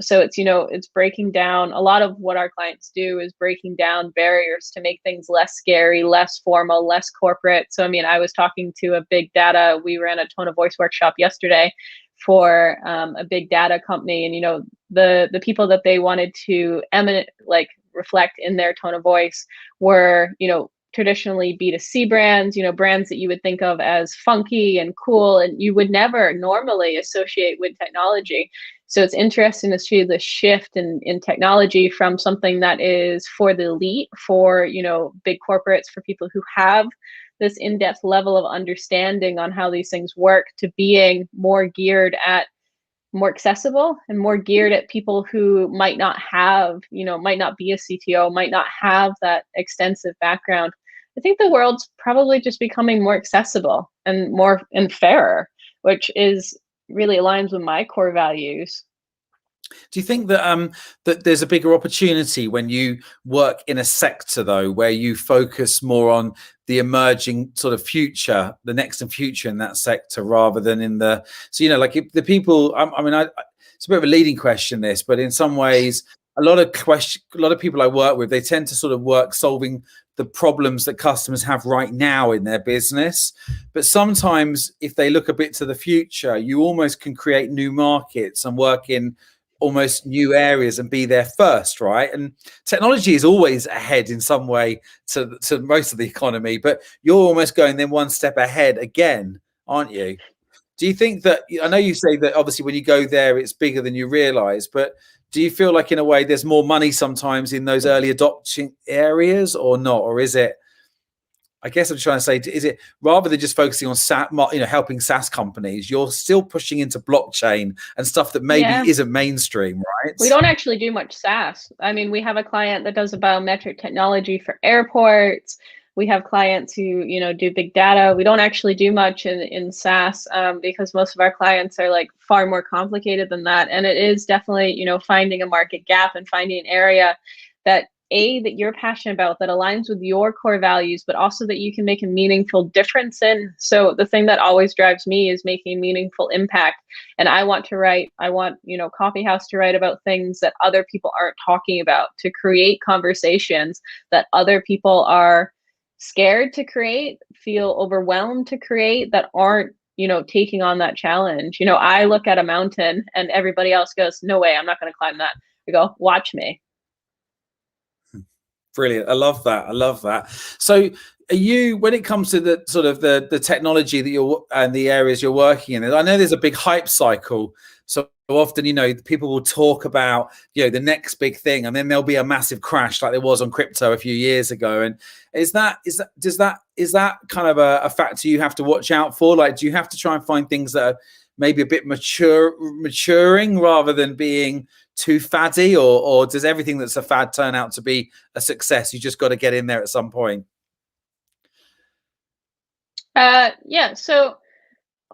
B: So it's breaking down. A lot of what our clients do is breaking down barriers to make things less scary, less formal, less corporate. So I was talking to a big data. We ran a tone of voice workshop yesterday for a big data company, and the people that they wanted to reflect in their tone of voice were traditionally B2C brands, brands that you would think of as funky and cool, and you would never normally associate with technology. So it's interesting to see the shift in technology from something that is for the elite, for, big corporates, for people who have this in-depth level of understanding on how these things work, to being more geared at more accessible and more geared at people who might not have, might not be a CTO, might not have that extensive background. I think the world's probably just becoming more accessible and more and fairer, which is really aligns with my core values.
A: Do you think that that there's a bigger opportunity when you work in a sector, though, where you focus more on the emerging sort of future, the next and future in that sector, rather than in the, so, like if the people, it's a bit of a leading question, this, but in some ways, a lot of people I work with, they tend to sort of work solving the problems that customers have right now in their business. But sometimes if they look a bit to the future, you almost can create new markets and work in almost new areas and be there first, right? And technology is always ahead in some way to most of the economy, but you're almost going then one step ahead again, aren't you? Do you think that, I know you say that obviously when you go there, it's bigger than you realize, but do you feel like in a way there's more money sometimes in those early adoption areas or not? Or is it, I guess I'm trying to say, is it rather than just focusing on helping SaaS companies, you're still pushing into blockchain and stuff that maybe isn't mainstream, right?
B: We don't actually do much SaaS. I mean, we have a client that does a biometric technology for airports. We have clients who, do big data. We don't actually do much in SaaS because most of our clients are like far more complicated than that. And it is definitely, finding a market gap and finding an area that you're passionate about, that aligns with your core values, but also that you can make a meaningful difference in. So the thing that always drives me is making a meaningful impact. And I want, Coffee House to write about things that other people aren't talking about, to create conversations that other people are scared to create, feel overwhelmed to create, that aren't, taking on that challenge. I look at a mountain and everybody else goes, no way, I'm not going to climb that. I go, watch me.
A: Brilliant. I love that. So are you, when it comes to the sort of the technology that you're and the areas you're working in, I know there's a big hype cycle. So often, people will talk about, the next big thing, and then there'll be a massive crash like there was on crypto a few years ago. And is that kind of a factor you have to watch out for? Like, do you have to try and find things that are maybe a bit maturing rather than being too faddy, or does everything that's a fad turn out to be a success? You just got to get in there at some point.
B: So,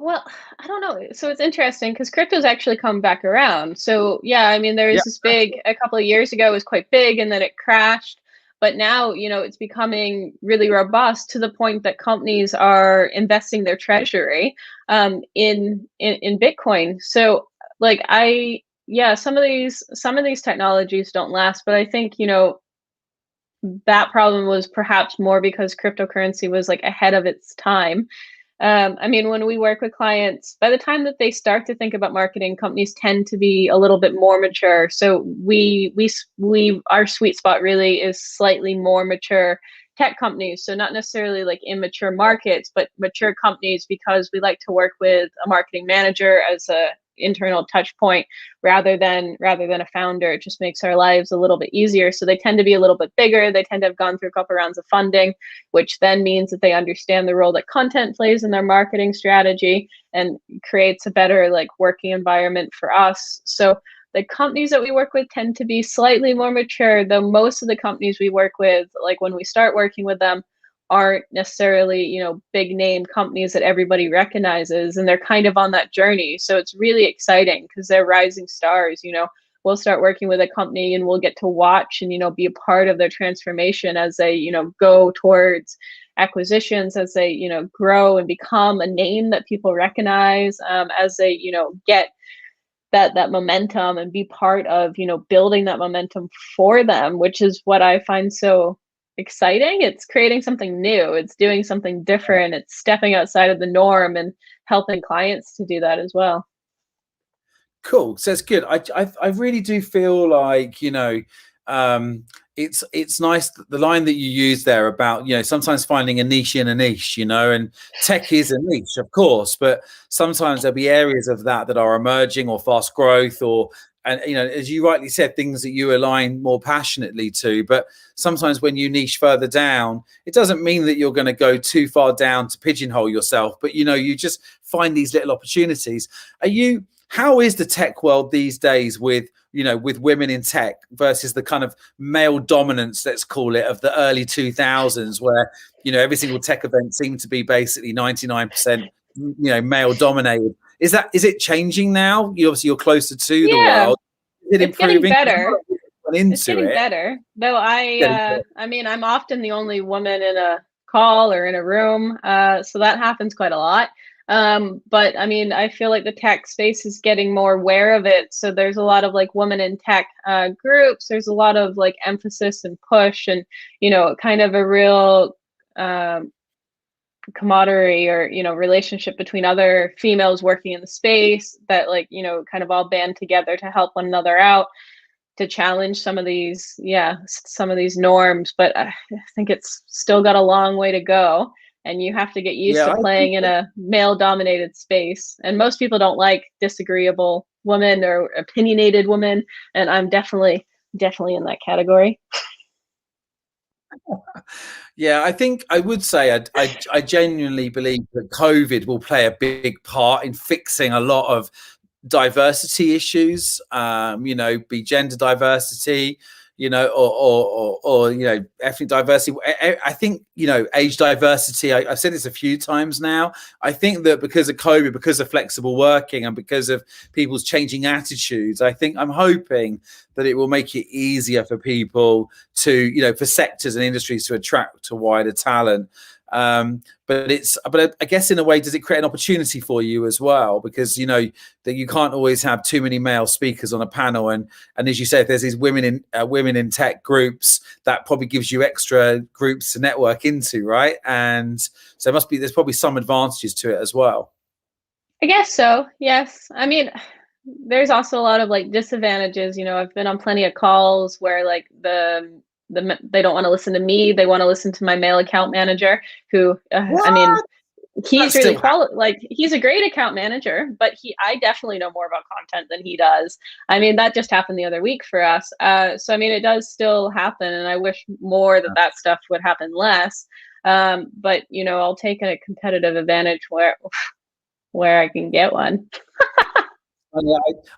B: well, I don't know. So it's interesting because crypto's actually come back around. So yeah, I mean, there was this big, a couple of years ago, it was quite big, and then it crashed. But now, it's becoming really robust to the point that companies are investing their treasury in Bitcoin. So like some of these technologies don't last, but I think, that problem was perhaps more because cryptocurrency was like ahead of its time. I mean, when we work with clients, by the time that they start to think about marketing, companies tend to be a little bit more mature. So our sweet spot really is slightly more mature tech companies. So not necessarily like immature markets, but mature companies, because we like to work with a marketing manager as a internal touch point rather than a founder. It just makes our lives a little bit easier. So they tend to be a little bit bigger. They tend to have gone through a couple rounds of funding, which then means that they understand the role that content plays in their marketing strategy and creates a better like working environment for us. So the companies that we work with tend to be slightly more mature, though most of the companies we work with, like when we start working with them, aren't necessarily, big name companies that everybody recognizes, and they're kind of on that journey. So it's really exciting because they're rising stars. We'll start working with a company and we'll get to watch and, be a part of their transformation as they, go towards acquisitions, as they, grow and become a name that people recognize, as they, get that momentum and be part of, building that momentum for them, which is what I find so exciting. It's creating something new. It's doing something different. It's stepping outside of the norm and helping clients to do that as well.
A: Cool. So it's good. I really do feel like, it's nice, the line that you use there about, you know, sometimes finding a niche in a niche, you know, and tech is a niche, of course, but sometimes there'll be areas of that are emerging or fast growth, or, and, you know, as you rightly said, things that you align more passionately to. But sometimes when you niche further down, it doesn't mean that you're going to go too far down to pigeonhole yourself, but, you know, you just find these little opportunities. How is the tech world these days with, you know, with women in tech versus the kind of male dominance, let's call it, of the early 2000s, where, you know, every single tech event seemed to be basically 99%, you know, male dominated? Is it changing now? You're closer to the world. Is it
B: it's
A: improving?
B: getting better. It's
A: Into
B: getting
A: it.
B: better. Though I mean, I'm often the only woman in a call or in a room, so that happens quite a lot. But I mean, I feel like the tech space is getting more aware of it. So there's a lot of like women in tech groups. There's a lot of like emphasis and push, and, you know, kind of a real camaraderie, or, you know, relationship between other females working in the space, that, like, you know, kind of all band together to help one another out, to challenge some of these norms. But I think it's still got a long way to go, and you have to get used to playing in a male dominated space. And most people don't like disagreeable women or opinionated women, and I'm definitely in that category.
A: Yeah, I think I would say I genuinely believe that COVID will play a big part in fixing a lot of diversity issues, you know, be gender diversity, you know, or you know, ethnic diversity. I think, you know, age diversity. I've said this a few times now. I think that because of COVID, because of flexible working, and because of people's changing attitudes, I'm hoping that it will make it easier for people to, you know, for sectors and industries to attract a wider talent. But I guess in a way, does it create an opportunity for you as well? Because, you know, that you can't always have too many male speakers on a panel, and as you say, if there's these women in tech groups, that probably gives you extra groups to network into, right? And so there's probably some advantages to it as well.
B: I guess so. Yes. I mean, there's also a lot of like disadvantages. You know, I've been on plenty of calls where like they don't want to listen to me. They want to listen to my male account manager, who, I mean, he's really he's a great account manager, but I definitely know more about content than he does. I mean, that just happened the other week for us. So, I mean, it does still happen, and I wish more that stuff would happen less. But, you know, I'll take a competitive advantage where I can get one.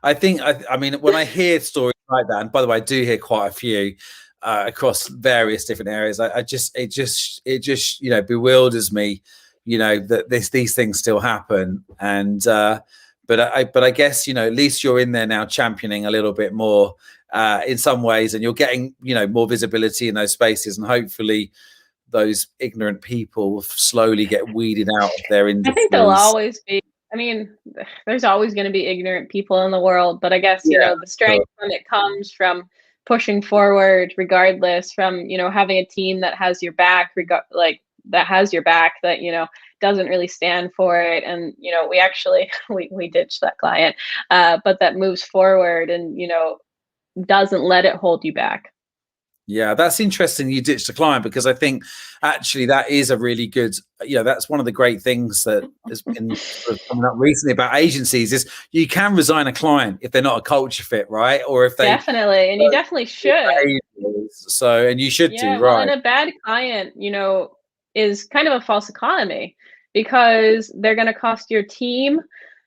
A: I mean, when I hear stories like that, and by the way, I do hear quite a few across various different areas, it just you know, bewilders me, you know, that these things still happen. And but I guess, you know, at least you're in there now championing a little bit more in some ways, and you're getting, you know, more visibility in those spaces, and hopefully those ignorant people will slowly get weeded out of their industries.
B: I think there'll always be. I mean, there's always going to be ignorant people in the world, but I guess, you know, the strength from it comes from pushing forward regardless, from, you know, having a team that has your back, that, you know, doesn't really stand for it. And, you know, we actually, we ditched that client, but that moves forward and, you know, doesn't let it hold you back.
A: Yeah, that's interesting. You ditched a client, because I think actually that is a really good, you know, that's one of the great things that has been sort of coming up recently about agencies, is you can resign a client if they're not a culture fit, right? Or if they
B: definitely, and you definitely should.
A: So, and you should do, right?
B: Well, and a bad client, you know, is kind of a false economy, because they're going to cost your team.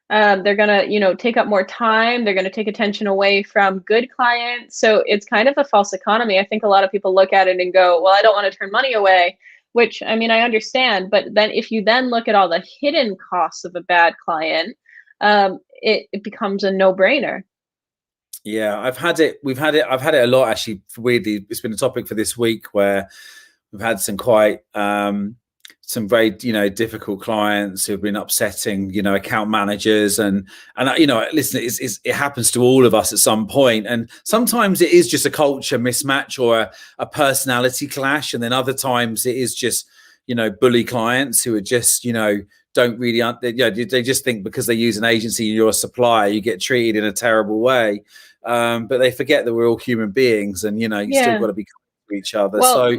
B: They're going to, you know, take up more time. They're going to take attention away from good clients. So it's kind of a false economy. I think a lot of people look at it and go, well, I don't want to turn money away, which, I mean, I understand. But then if you then look at all the hidden costs of a bad client, it becomes a no-brainer.
A: Yeah, I've had it a lot, actually. Weirdly, it's been a topic for this week, where we've had some quite some very, you know, difficult clients who've been upsetting, you know, account managers, and you know, listen, it happens to all of us at some point, and sometimes it is just a culture mismatch or a personality clash, and then other times it is just, you know, bully clients who are just, you know, don't really, you know, they just think because they use an agency and you're a supplier, you get treated in a terrible way, but they forget that we're all human beings, and, you know, you still got to be to each other.
B: Well,
A: So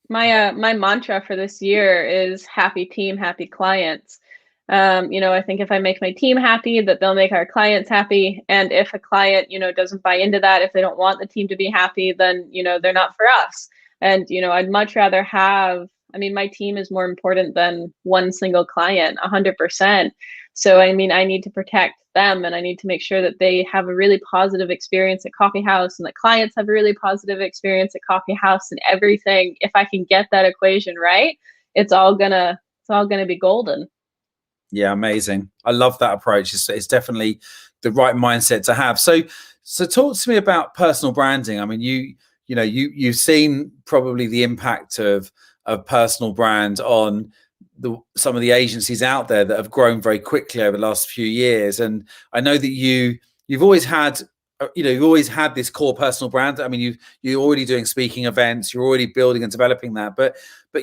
B: my mantra for this year is happy team, happy clients. I think if I make my team happy, that they'll make our clients happy. And if a client, doesn't buy into that, if they don't want the team to be happy, then, they're not for us. And, I'd much rather have, my team is more important than one single client, 100%. So, I need to protect them, and I need to make sure that they have a really positive experience at Coffee House, and that clients have a really positive experience at Coffee House, and everything. If I can get that equation right, it's all gonna be golden.
A: Yeah, amazing. I love that approach. It's definitely the right mindset to have. So talk to me about personal branding. I mean, you've seen probably the impact of personal brand on some of the agencies out there that have grown very quickly over the last few years. And I know that you've always had this core personal brand. I mean, you're already doing speaking events, you're already building and developing that, but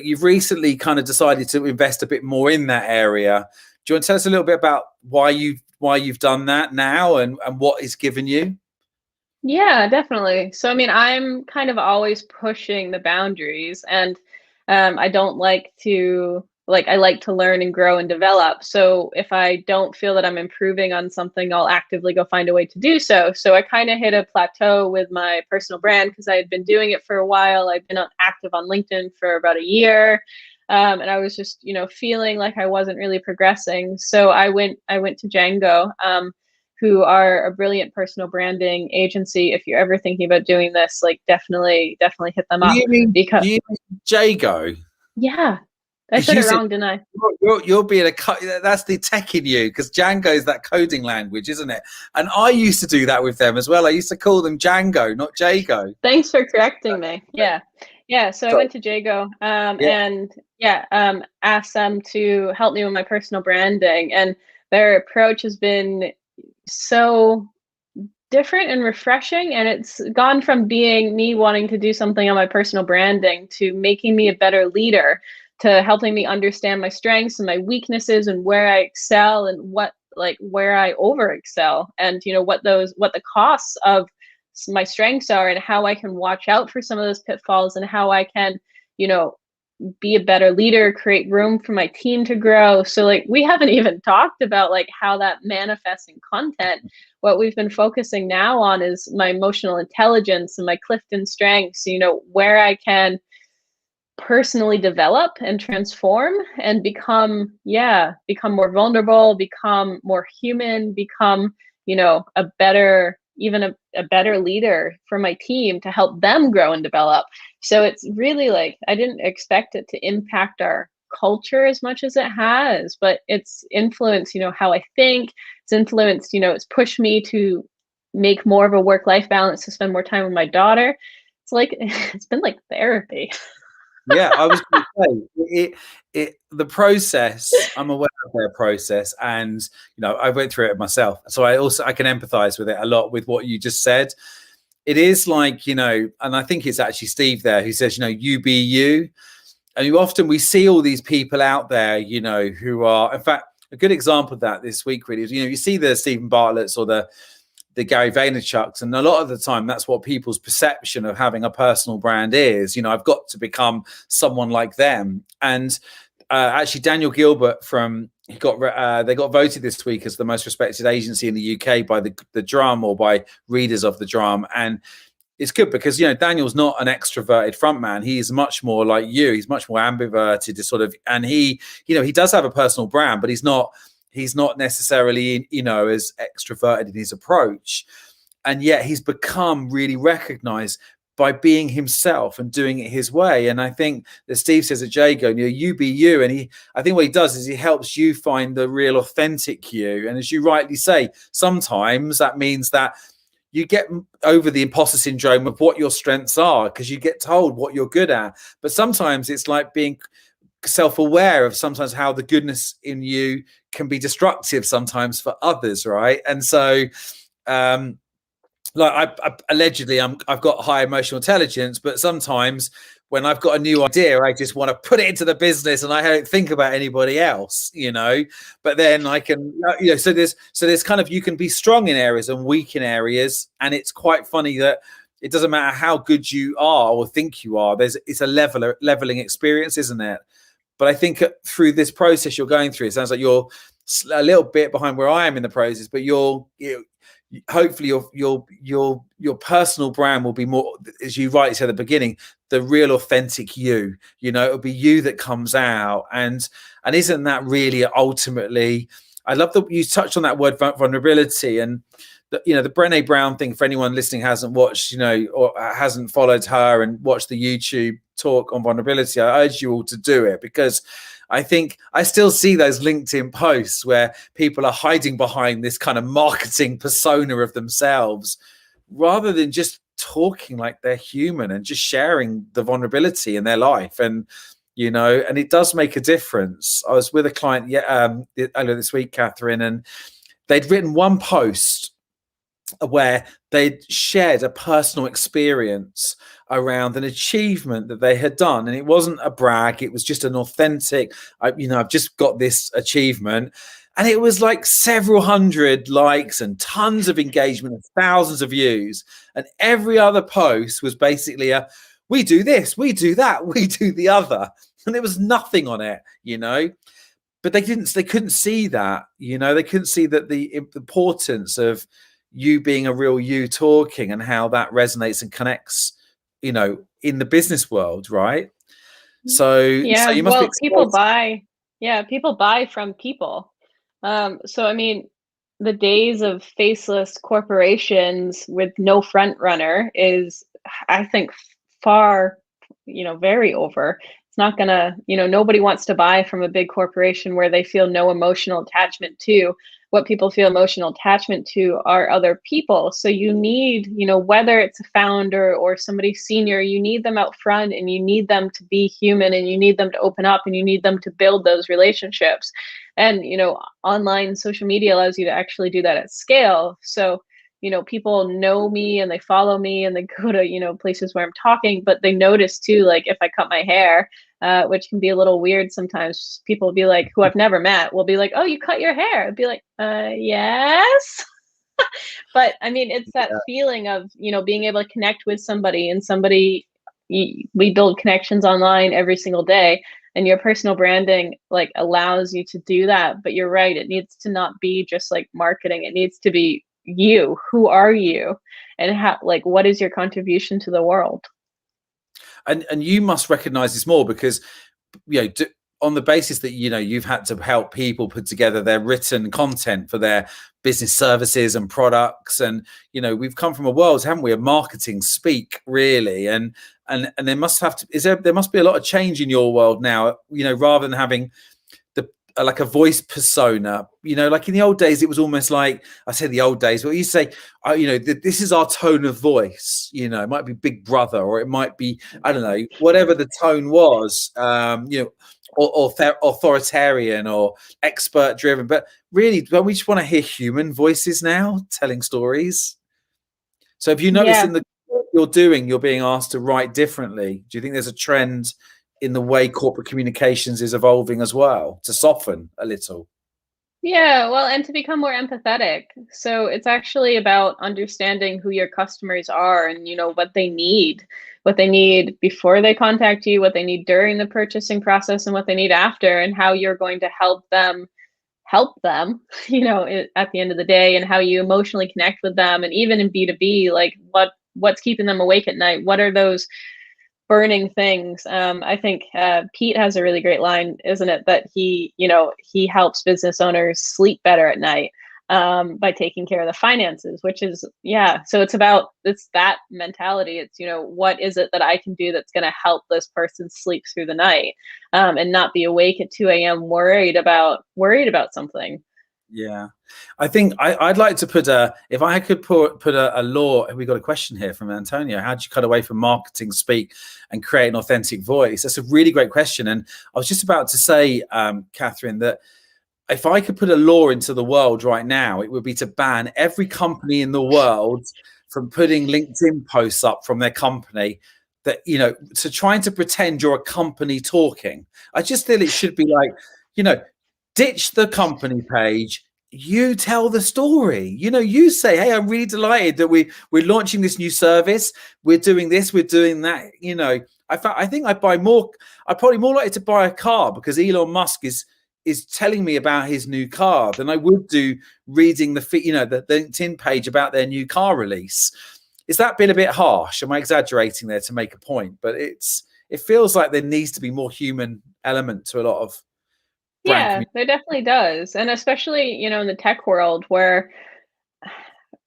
A: you've recently kind of decided to invest a bit more in that area. Do you want to tell us a little bit about why you've done that now and what it's given you?
B: Yeah, definitely. So, I'm kind of always pushing the boundaries, and I don't like to I like to learn and grow and develop. So if I don't feel that I'm improving on something, I'll actively go find a way to do so. So I kind of hit a plateau with my personal brand because I had been doing it for a while. I've been active on LinkedIn for about a year. And I was just, feeling like I wasn't really progressing. So I went to Django, who are a brilliant personal branding agency. If you're ever thinking about doing this, definitely hit them up.
A: Do you mean Jago?
B: Yeah, I said it wrong, didn't I?
A: You're being that's the tech in you, because Django is that coding language, isn't it? And I used to do that with them as well. I used to call them Django, not Jago.
B: Thanks for correcting me. Yeah. So I went to Jago, and asked them to help me with my personal branding, and their approach has been so different and refreshing, and it's gone from being me wanting to do something on my personal branding to making me a better leader, to helping me understand my strengths and my weaknesses and where I excel and where I over excel, and what the costs of my strengths are, and how I can watch out for some of those pitfalls, and how I can be a better leader, create room for my team to grow. So we haven't even talked about how that manifests in content. What we've been focusing now on is my emotional intelligence and my Clifton strengths, where I can personally develop and transform and become more vulnerable, become more human, become, a better leader for my team to help them grow and develop. So it's really I didn't expect it to impact our culture as much as it has, but it's influenced, how I think. It's influenced, it's pushed me to make more of a work-life balance, to spend more time with my daughter. It's it's been like therapy.
A: Yeah, I was going to say the process. I'm aware of their process, and I went through it myself, so I can empathize with it a lot with what you just said. It is and I think it's actually Steve there who says, you be you. And we see all these people out there, who are, in fact, a good example of that this week really is, you see the Stephen Bartlett's or the Gary Vaynerchuk's, and a lot of the time that's what people's perception of having a personal brand is. I've got to become someone like them. And actually Daniel Gilbert they got voted this week as the most respected agency in the UK by the Drum, or by readers of the Drum. And it's good because Daniel's not an extroverted frontman. He's much more like you. He's much more ambiverted, and he does have a personal brand, but he's not necessarily as extroverted in his approach, and yet he's become really recognized by being himself and doing it his way. And I think that Steve says at Jago, you be you. And I think what he does is he helps you find the real authentic you. And as you rightly say, sometimes that means that you get over the imposter syndrome of what your strengths are, because you get told what you're good at. But sometimes it's like being self-aware of sometimes how the goodness in you can be destructive sometimes for others, right? And so allegedly I've got high emotional intelligence, but sometimes when I've got a new idea, I just want to put it into the business and I don't think about anybody else, but then I can, so there's kind of, you can be strong in areas and weak in areas. And it's quite funny that it doesn't matter how good you are or think you are. It's a leveling experience, isn't it? But I think through this process you're going through, it sounds like you're a little bit behind where I am in the process, but hopefully your personal brand will be more, as you rightly said at the beginning, the real authentic you. It'll be you that comes out, and isn't that really ultimately? I love that you touched on that word vulnerability, and the Brené Brown thing. For anyone listening hasn't watched, or hasn't followed her and watched the YouTube talk on vulnerability, I urge you all to do it, because I think I still see those LinkedIn posts where people are hiding behind this kind of marketing persona of themselves, rather than just talking like they're human and just sharing the vulnerability in their life. And and it does make a difference. I was with a client earlier this week, Kathryn, and they'd written one post where they'd shared a personal experience around an achievement that they had done. And it wasn't a brag, it was just an authentic, I've just got this achievement. And it was like several hundred likes and tons of engagement and thousands of views. And every other post was basically we do this, we do that, we do the other. And there was nothing on it, but they couldn't see that, they couldn't see that the importance of you being a real you talking, and how that resonates and connects, in the business world, right? So you must be
B: people buy from people. So I mean, the days of faceless corporations with no front runner is, I think, far, very over. It's not gonna, nobody wants to buy from a big corporation where they feel no emotional attachment to. What people feel emotional attachment to are other people. So you need, whether it's a founder or somebody senior, you need them out front, and you need them to be human, and you need them to open up, and you need them to build those relationships. And, online social media allows you to actually do that at scale. So, people know me and they follow me and they go to, places where I'm talking, but they notice too, like if I cut my hair, which can be a little weird sometimes. People will be like, who I've never met, will be like, "Oh, you cut your hair." I'd be like, yes. But I mean, it's that feeling of, being able to connect with somebody, and we build connections online every single day, and your personal branding like allows you to do that. But you're right, it needs to not be just like marketing. It needs to be you. Who are you? And how, like, what is your contribution to the world?
A: And you must recognize this more, because on the basis that you've had to help people put together their written content for their business services and products, and we've come from a world, haven't we, of marketing speak, really, and there must be a lot of change in your world now, rather than having like a voice persona, like in the old days. It was almost like, I say the old days, but you say, this is our tone of voice. It might be Big Brother, or it might be, I don't know, whatever the tone was, or authoritarian or expert driven. But really, don't we just want to hear human voices now telling stories? So have you noticed in the work you're being asked to write differently? Do you think there's a trend in the way corporate communications is evolving as well, to soften a little?
B: Yeah, well, and to become more empathetic. So it's actually about understanding who your customers are, and what they need before they contact you, what they need during the purchasing process, and what they need after, and how you're going to help them at the end of the day, and how you emotionally connect with them. And even in B2B, like what's keeping them awake at night? What are those burning things? I think Pete has a really great line, isn't it, that he helps business owners sleep better at night by taking care of the finances, which is, so it's that mentality. It's, what is it that I can do that's going to help this person sleep through the night, and not be awake at 2 a.m. worried about something.
A: Yeah, I think I'd like to put if I could put a law. We got a question here from Antonio. How do you cut away from marketing speak and create an authentic voice? That's a really great question. And I was just about to say, Kathryn, that if I could put a law into the world right now, it would be to ban every company in the world from putting LinkedIn posts up from their company, that, to trying to pretend you're a company talking. I just feel it should be like, ditch the company page, you tell the story. You say, hey, I'm really delighted that we're launching this new service. We're doing this, we're doing that. I think I probably more likely to buy a car because Elon Musk is telling me about his new car than I would do reading the LinkedIn page about their new car release. Is that been a bit harsh? Am I exaggerating there to make a point? But it feels like there needs to be more human element to a lot of brand
B: Yeah,
A: community.
B: there definitely does. And especially, in the tech world where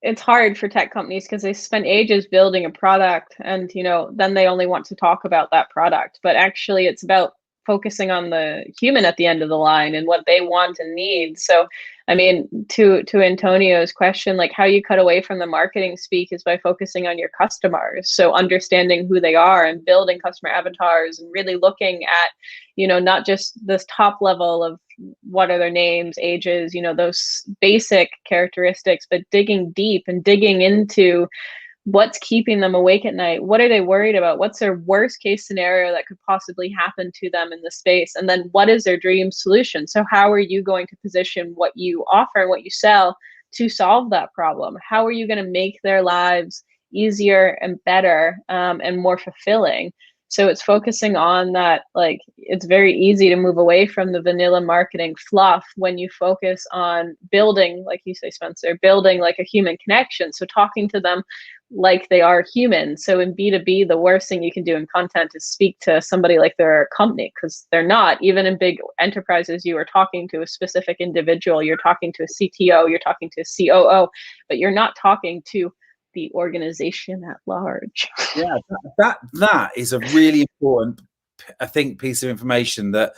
B: it's hard for tech companies because they spend ages building a product and, then they only want to talk about that product. But actually it's about focusing on the human at the end of the line and what they want and need. So, I mean, to Antonio's question, like how you cut away from the marketing speak is by focusing on your customers. So understanding who they are and building customer avatars and really looking at, not just this top level of what are their names, ages, those basic characteristics, but digging deep and digging into what's keeping them awake at night. What are they worried about? What's their worst case scenario that could possibly happen to them in the space? And then what is their dream solution? So how are you going to position what you offer and what you sell to solve that problem? How are you going to make their lives easier and better and more fulfilling? So it's focusing on that. Like, it's very easy to move away from the vanilla marketing fluff when you focus on building, like you say, Spencer, building like a human connection. So talking to them like they are human. So in B2B, the worst thing you can do in content is speak to somebody like they're a company, because they're not. Even in big enterprises, you are talking to a specific individual. You're talking to a CTO, you're talking to a COO, but you're not talking to the organization at large.
A: Yeah, that is a really important, I think, piece of information that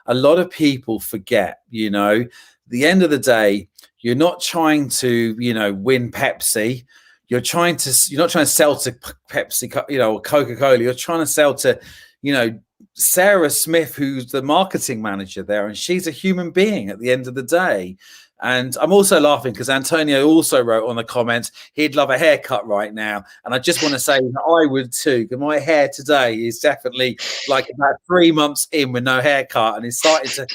A: a lot of people forget. The end of the day, you're not trying to, win Pepsi. You're not trying to sell to Pepsi, or Coca-Cola. You're trying to sell to, Sarah Smith, who's the marketing manager there, and she's a human being at the end of the day. And I'm also laughing because Antonio also wrote on the comments he'd love a haircut right now. And I just want to say that I would too, because my hair today is definitely like about 3 months in with no haircut. And it's starting to,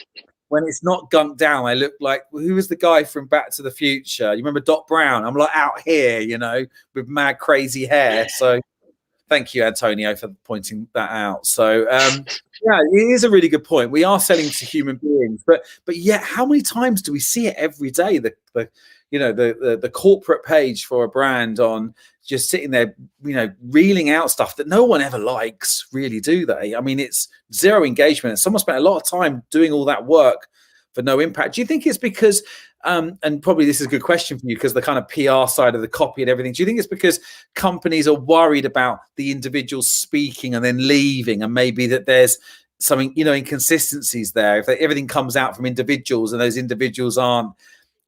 A: when it's not gunked down, I look like, who was the guy from Back to the Future? You remember Doc Brown? I'm like out here, with mad crazy hair. So thank you, Antonio, for pointing that out. So, yeah, it is a really good point. We are selling to human beings, but yet, how many times do we see it every day? The corporate page for a brand on just sitting there, reeling out stuff that no one ever likes, really, do they? I mean, it's zero engagement. Someone spent a lot of time doing all that work for no impact. Do you think it's because, and probably this is a good question for you, because the kind of PR side of the copy and everything, do you think it's because companies are worried about the individuals speaking and then leaving, and maybe that there's something, inconsistencies there? If everything comes out from individuals and those individuals aren't,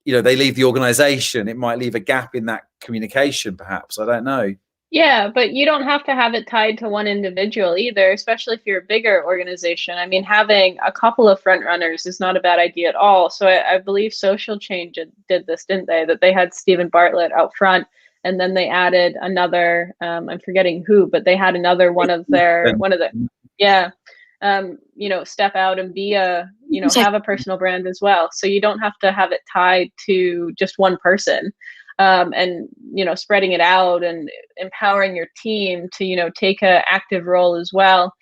A: they leave the organization, it might leave a gap in that communication, perhaps. I don't know.
B: Yeah, but you don't have to have it tied to one individual either, especially if you're a bigger organization. I mean, having a couple of front runners is not a bad idea at all. So I believe Social Change did this, didn't they? That they had Stephen Bartlett out front, and then they added another, I'm forgetting who, but they had another step out and be have a personal brand as well. So you don't have to have it tied to just one person. And spreading it out and empowering your team to take an active role as well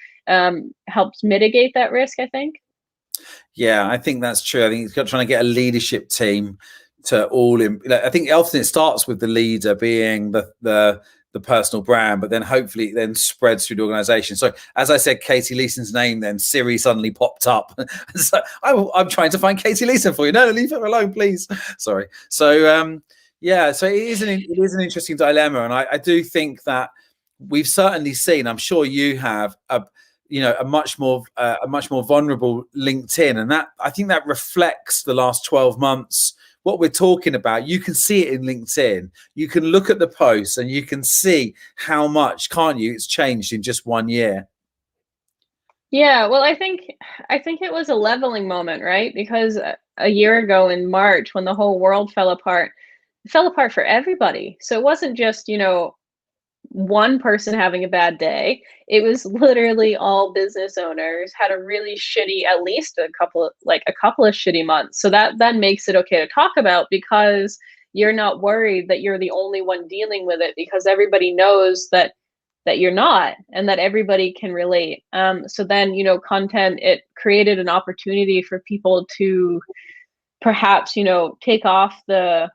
B: helps mitigate that risk, I think.
A: Yeah, I think that's true. I think it's trying to get a leadership team to I think often it starts with the leader being the personal brand, but then hopefully it then spreads through the organization. So as I said, Katie Leeson's name, then Siri suddenly popped up. So I'm trying to find Katie Leeson for you. No, leave her alone, please. Sorry. So yeah, so it is an interesting dilemma, and I do think that we've certainly seen, I'm sure you have, a much more vulnerable LinkedIn, and that, I think, that reflects the last 12 months. What we're talking about, you can see it in LinkedIn. You can look at the posts and you can see how much, can't you? It's changed in just 1 year.
B: Yeah, well, I think it was a leveling moment, right? Because a year ago in March, when the whole world fell apart, it fell apart for everybody. So it wasn't just, one person having a bad day. It was literally all business owners had a really shitty, at least a couple of shitty months. So that makes it okay to talk about, because you're not worried that you're the only one dealing with it, because everybody knows that you're not, and that everybody can relate. So then, content, it created an opportunity for people to perhaps, take off the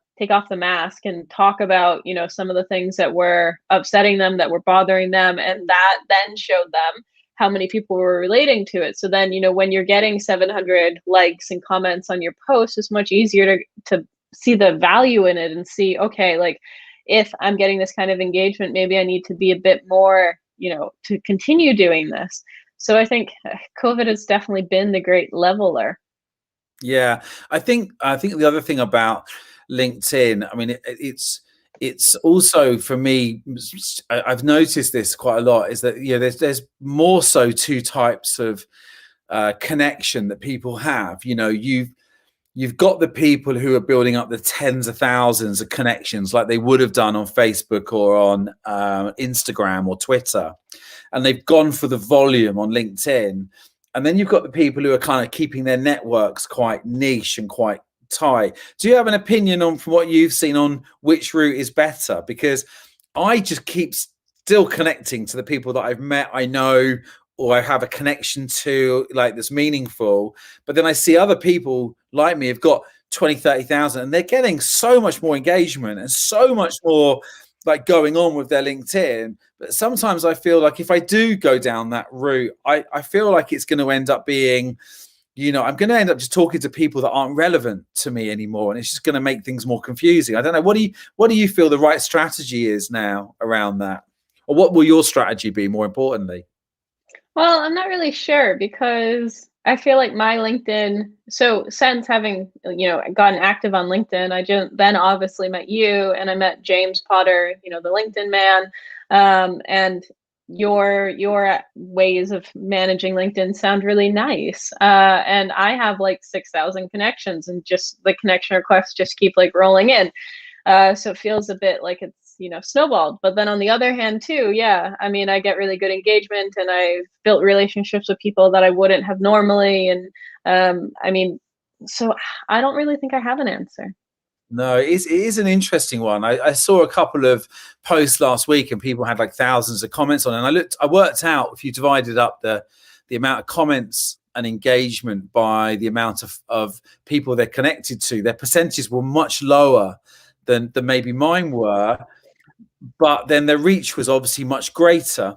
B: mask and talk about, some of the things that were upsetting them, that were bothering them, and that then showed them how many people were relating to it. So then, when you're getting 700 likes and comments on your post, it's much easier to see the value in it and see, okay, like, if I'm getting this kind of engagement, maybe I need to be a bit more, to continue doing this. So I think COVID has definitely been the great leveler.
A: Yeah, I think the other thing about LinkedIn, I mean, it's also, for me, I've noticed this quite a lot, is that there's more so two types of connection that people have. You've got the people who are building up the tens of thousands of connections like they would have done on Facebook or on Instagram or Twitter, and they've gone for the volume on LinkedIn. And then you've got the people who are kind of keeping their networks quite niche and quite tight. Do you have an opinion on, from what you've seen, on which route is better? Because I just keep still connecting to the people that I've met, I know, or I have a connection to, like, that's meaningful. But then I see other people like me have got 20, 30,000, and they're getting so much more engagement and so much more like going on with their LinkedIn. But sometimes I feel like if I do go down that route, I feel like it's going to end up being, I'm going to end up just talking to people that aren't relevant to me anymore, and it's just going to make things more confusing. I don't know. What do you feel the right strategy is now around that, or what will your strategy be, more importantly?
B: Well, I'm not really sure, because I feel like my LinkedIn, so since having, gotten active on LinkedIn, I then obviously met you, and I met James Potter, the LinkedIn man, and your ways of managing LinkedIn sound really nice. And I have like 6,000 connections, and just the connection requests just keep like rolling in. So it feels a bit like it's, snowballed. But then on the other hand too, yeah, I mean, I get really good engagement, and I've built relationships with people that I wouldn't have normally. And I mean, so I don't really think I have an answer.
A: No, it is an interesting one. I saw a couple of posts last week, and people had like thousands of comments on it. And I worked out, if you divided up the amount of comments and engagement by the amount of people they're connected to, their percentages were much lower than maybe mine were. But then their reach was obviously much greater.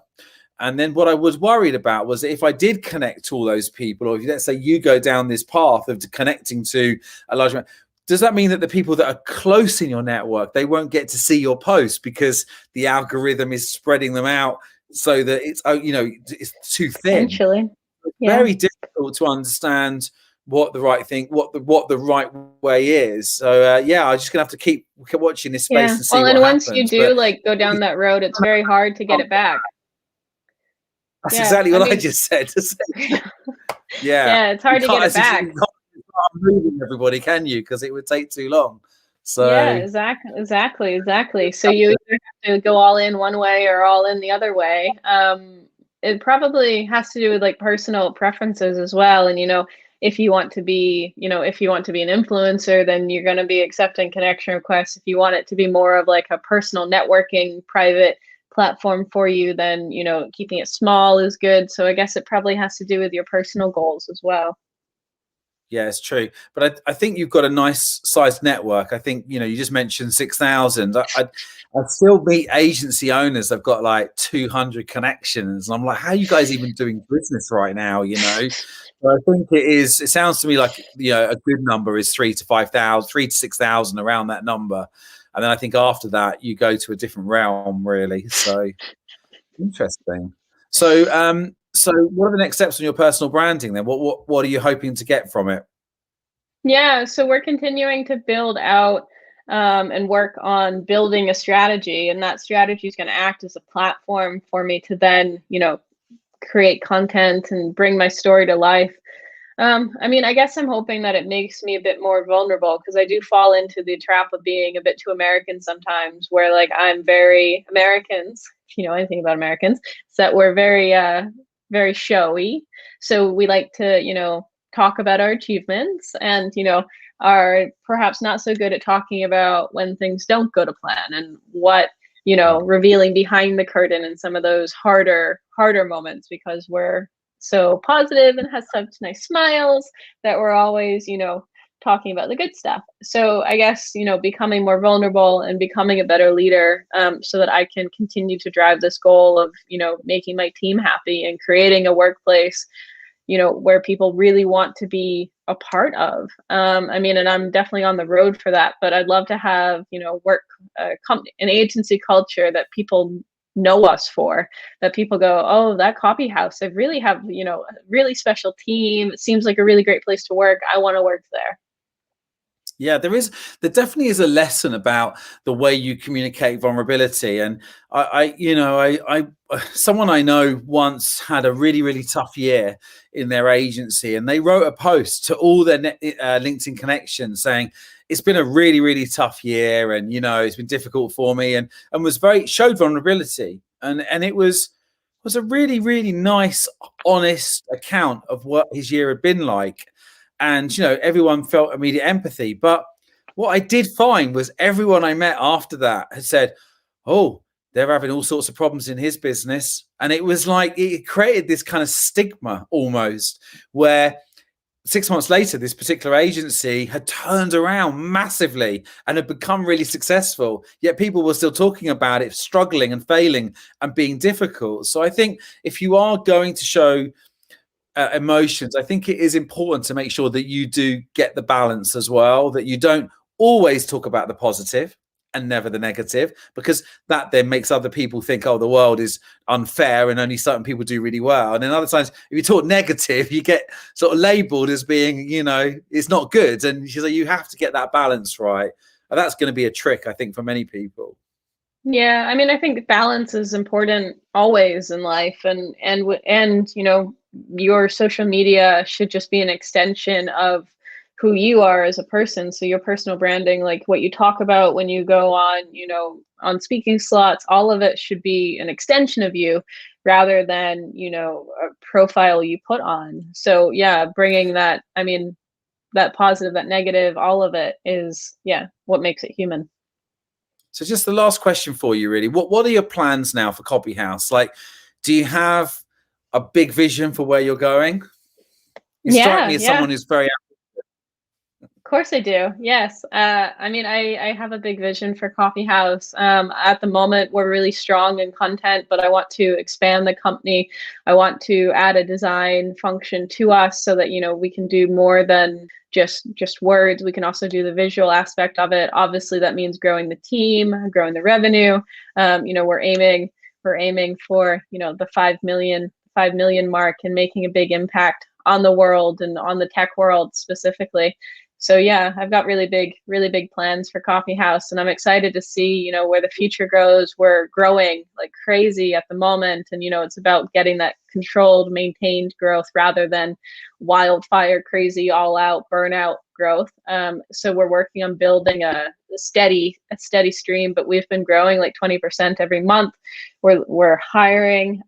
A: And then what I was worried about was that if I did connect to all those people, or if, let's say, you go down this path of connecting to a large amount, does that mean that the people that are close in your network, they won't get to see your posts because the algorithm is spreading them out so that it's, it's too thin?
B: Essentially,
A: yeah. Very difficult to understand what the right thing, what the right way is. So I'm just gonna have to keep watching this space and see what happens.
B: Well, and once you do go down that road, it's very hard to get it back.
A: That's exactly what I just said.
B: Yeah, it's hard to get it back.
A: You can't moving everybody, can you? Because it would take too long. So
B: yeah, exactly. So you either have to go all in one way or all in the other way. It probably has to do with like personal preferences as well. And if you want to be, an influencer, then you're going to be accepting connection requests. If you want it to be more of like a personal networking, private platform for you, then, keeping it small is good. So I guess it probably has to do with your personal goals as well.
A: Yeah, it's true. But I think you've got a nice sized network. I think, you just mentioned 6,000. I still meet agency owners. I've got like 200 connections. And I'm like, how are you guys even doing business right now? So I think it sounds to me like, a good number is 3,000 to 6,000, around that number. And then I think after that, you go to a different realm, really. So interesting. So what are the next steps on your personal branding then? What are you hoping to get from it?
B: Yeah, so we're continuing to build out and work on building a strategy, and that strategy is going to act as a platform for me to then, create content and bring my story to life. I guess I'm hoping that it makes me a bit more vulnerable, because I do fall into the trap of being a bit too American sometimes, where like I'm very Americans you know anything about Americans, is that we're very showy. So we like to, you know, talk about our achievements, and, you know, are perhaps not so good at talking about when things don't go to plan, and what, you know, revealing behind the curtain in some of those harder moments, because we're so positive and has such nice smiles that we're always, you know, talking about the good stuff. So I guess, you know, becoming more vulnerable and becoming a better leader, so that I can continue to drive this goal of, you know, making my team happy and creating a workplace, you know, where people really want to be a part of. I mean, and I'm definitely on the road for that, but I'd love to have, you know, an agency culture that people know us for, that people go, oh, that coffee house, they really have, you know, a really special team. It seems like a really great place to work. I want to work there.
A: Yeah, there definitely is a lesson about the way you communicate vulnerability. And I someone I know once had a really, really tough year in their agency, and they wrote a post to all their LinkedIn connections saying, it's been a really, really tough year, and, you know, it's been difficult for me, and showed vulnerability. And it was a really, really nice, honest account of what his year had been like. And, you know, everyone felt immediate empathy. But what I did find was everyone I met after that had said, oh, they're having all sorts of problems in his business. And it was like, it created this kind of stigma almost, where 6 months later, this particular agency had turned around massively and had become really successful. Yet people were still talking about it, struggling and failing and being difficult. So I think if you are going to show emotions, I think it is important to make sure that you do get the balance as well, that you don't always talk about the positive and never the negative, because that then makes other people think, oh, the world is unfair and only certain people do really well. And then other times, if you talk negative, you get sort of labeled as being, you know, it's not good. And so you have to get that balance right. And that's going to be a trick, I think, for many people.
B: Yeah, I mean, I think balance is important always in life, and you know, your social media should just be an extension of who you are as a person. So your personal branding, like what you talk about when you go on, you know, on speaking slots, all of it should be an extension of you rather than, you know, a profile you put on. So yeah, bringing that, I mean, that positive, that negative, all of it is, yeah, what makes it human.
A: So just the last question for you, really. What are your plans now for Coffee House? Like, do you have a big vision for where you're going? You strike me as someone who's very...
B: Of course I do. Yes. I mean, I have a big vision for Coffee House. At the moment, we're really strong in content, but I want to expand the company. I want to add a design function to us so that, you know, we can do more than just words. We can also do the visual aspect of it. Obviously, that means growing the team, growing the revenue. You know, we're aiming for, you know, the 5 million mark, and making a big impact on the world and on the tech world specifically. So yeah, I've got really big plans for Coffee House, and I'm excited to see, you know, where the future goes. We're growing like crazy at the moment, and, you know, it's about getting that controlled, maintained growth rather than wildfire, crazy, all out burnout growth. So we're working on building a steady stream, but we've been growing like 20% every month. We're hiring.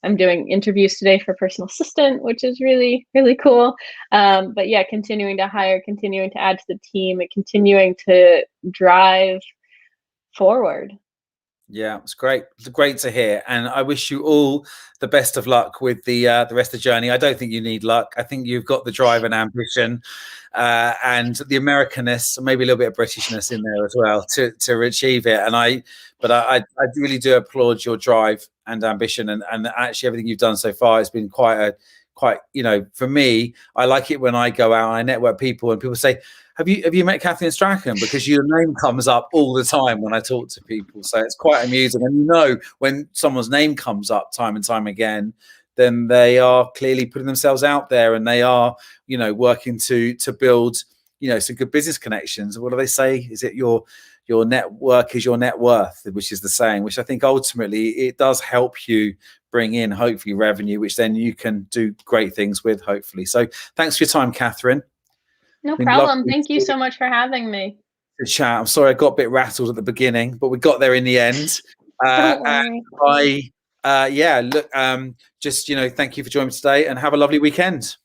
B: I'm doing interviews today for personal assistant, which is really, really cool. But yeah, continuing to hire, continuing to add to the team, and continuing to drive forward.
A: Yeah, it's great. It's great to hear. And I wish you all the best of luck with the rest of the journey. I don't think you need luck. I think you've got the drive and ambition, and the Americanness, maybe a little bit of Britishness in there as well to achieve it. And I really do applaud your drive and ambition, and actually everything you've done so far has been quite, you know, for me, I like it when I go out and I network people and people say, have you met Kathryn Strachan? Because your name comes up all the time when I talk to people. So it's quite amusing. And, you know, when someone's name comes up time and time again, then they are clearly putting themselves out there, and they are, you know, working to build, you know, some good business connections. What do they say? Is it your network is your net worth, which is the saying, which I think ultimately it does help you bring in hopefully revenue, which then you can do great things with, hopefully. So thanks for your time, Kathryn.
B: No problem. Thank you so much for having me.
A: Good chat. I'm sorry I got a bit rattled at the beginning, but we got there in the end.
B: Don't
A: And
B: worry.
A: look, just, thank you for joining me today and have a lovely weekend.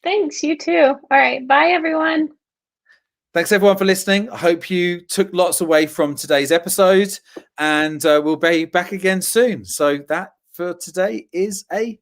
B: Thanks, you too. All right, bye everyone.
A: Thanks everyone for listening. I hope you took lots away from today's episode, and we'll be back again soon. So that for today is a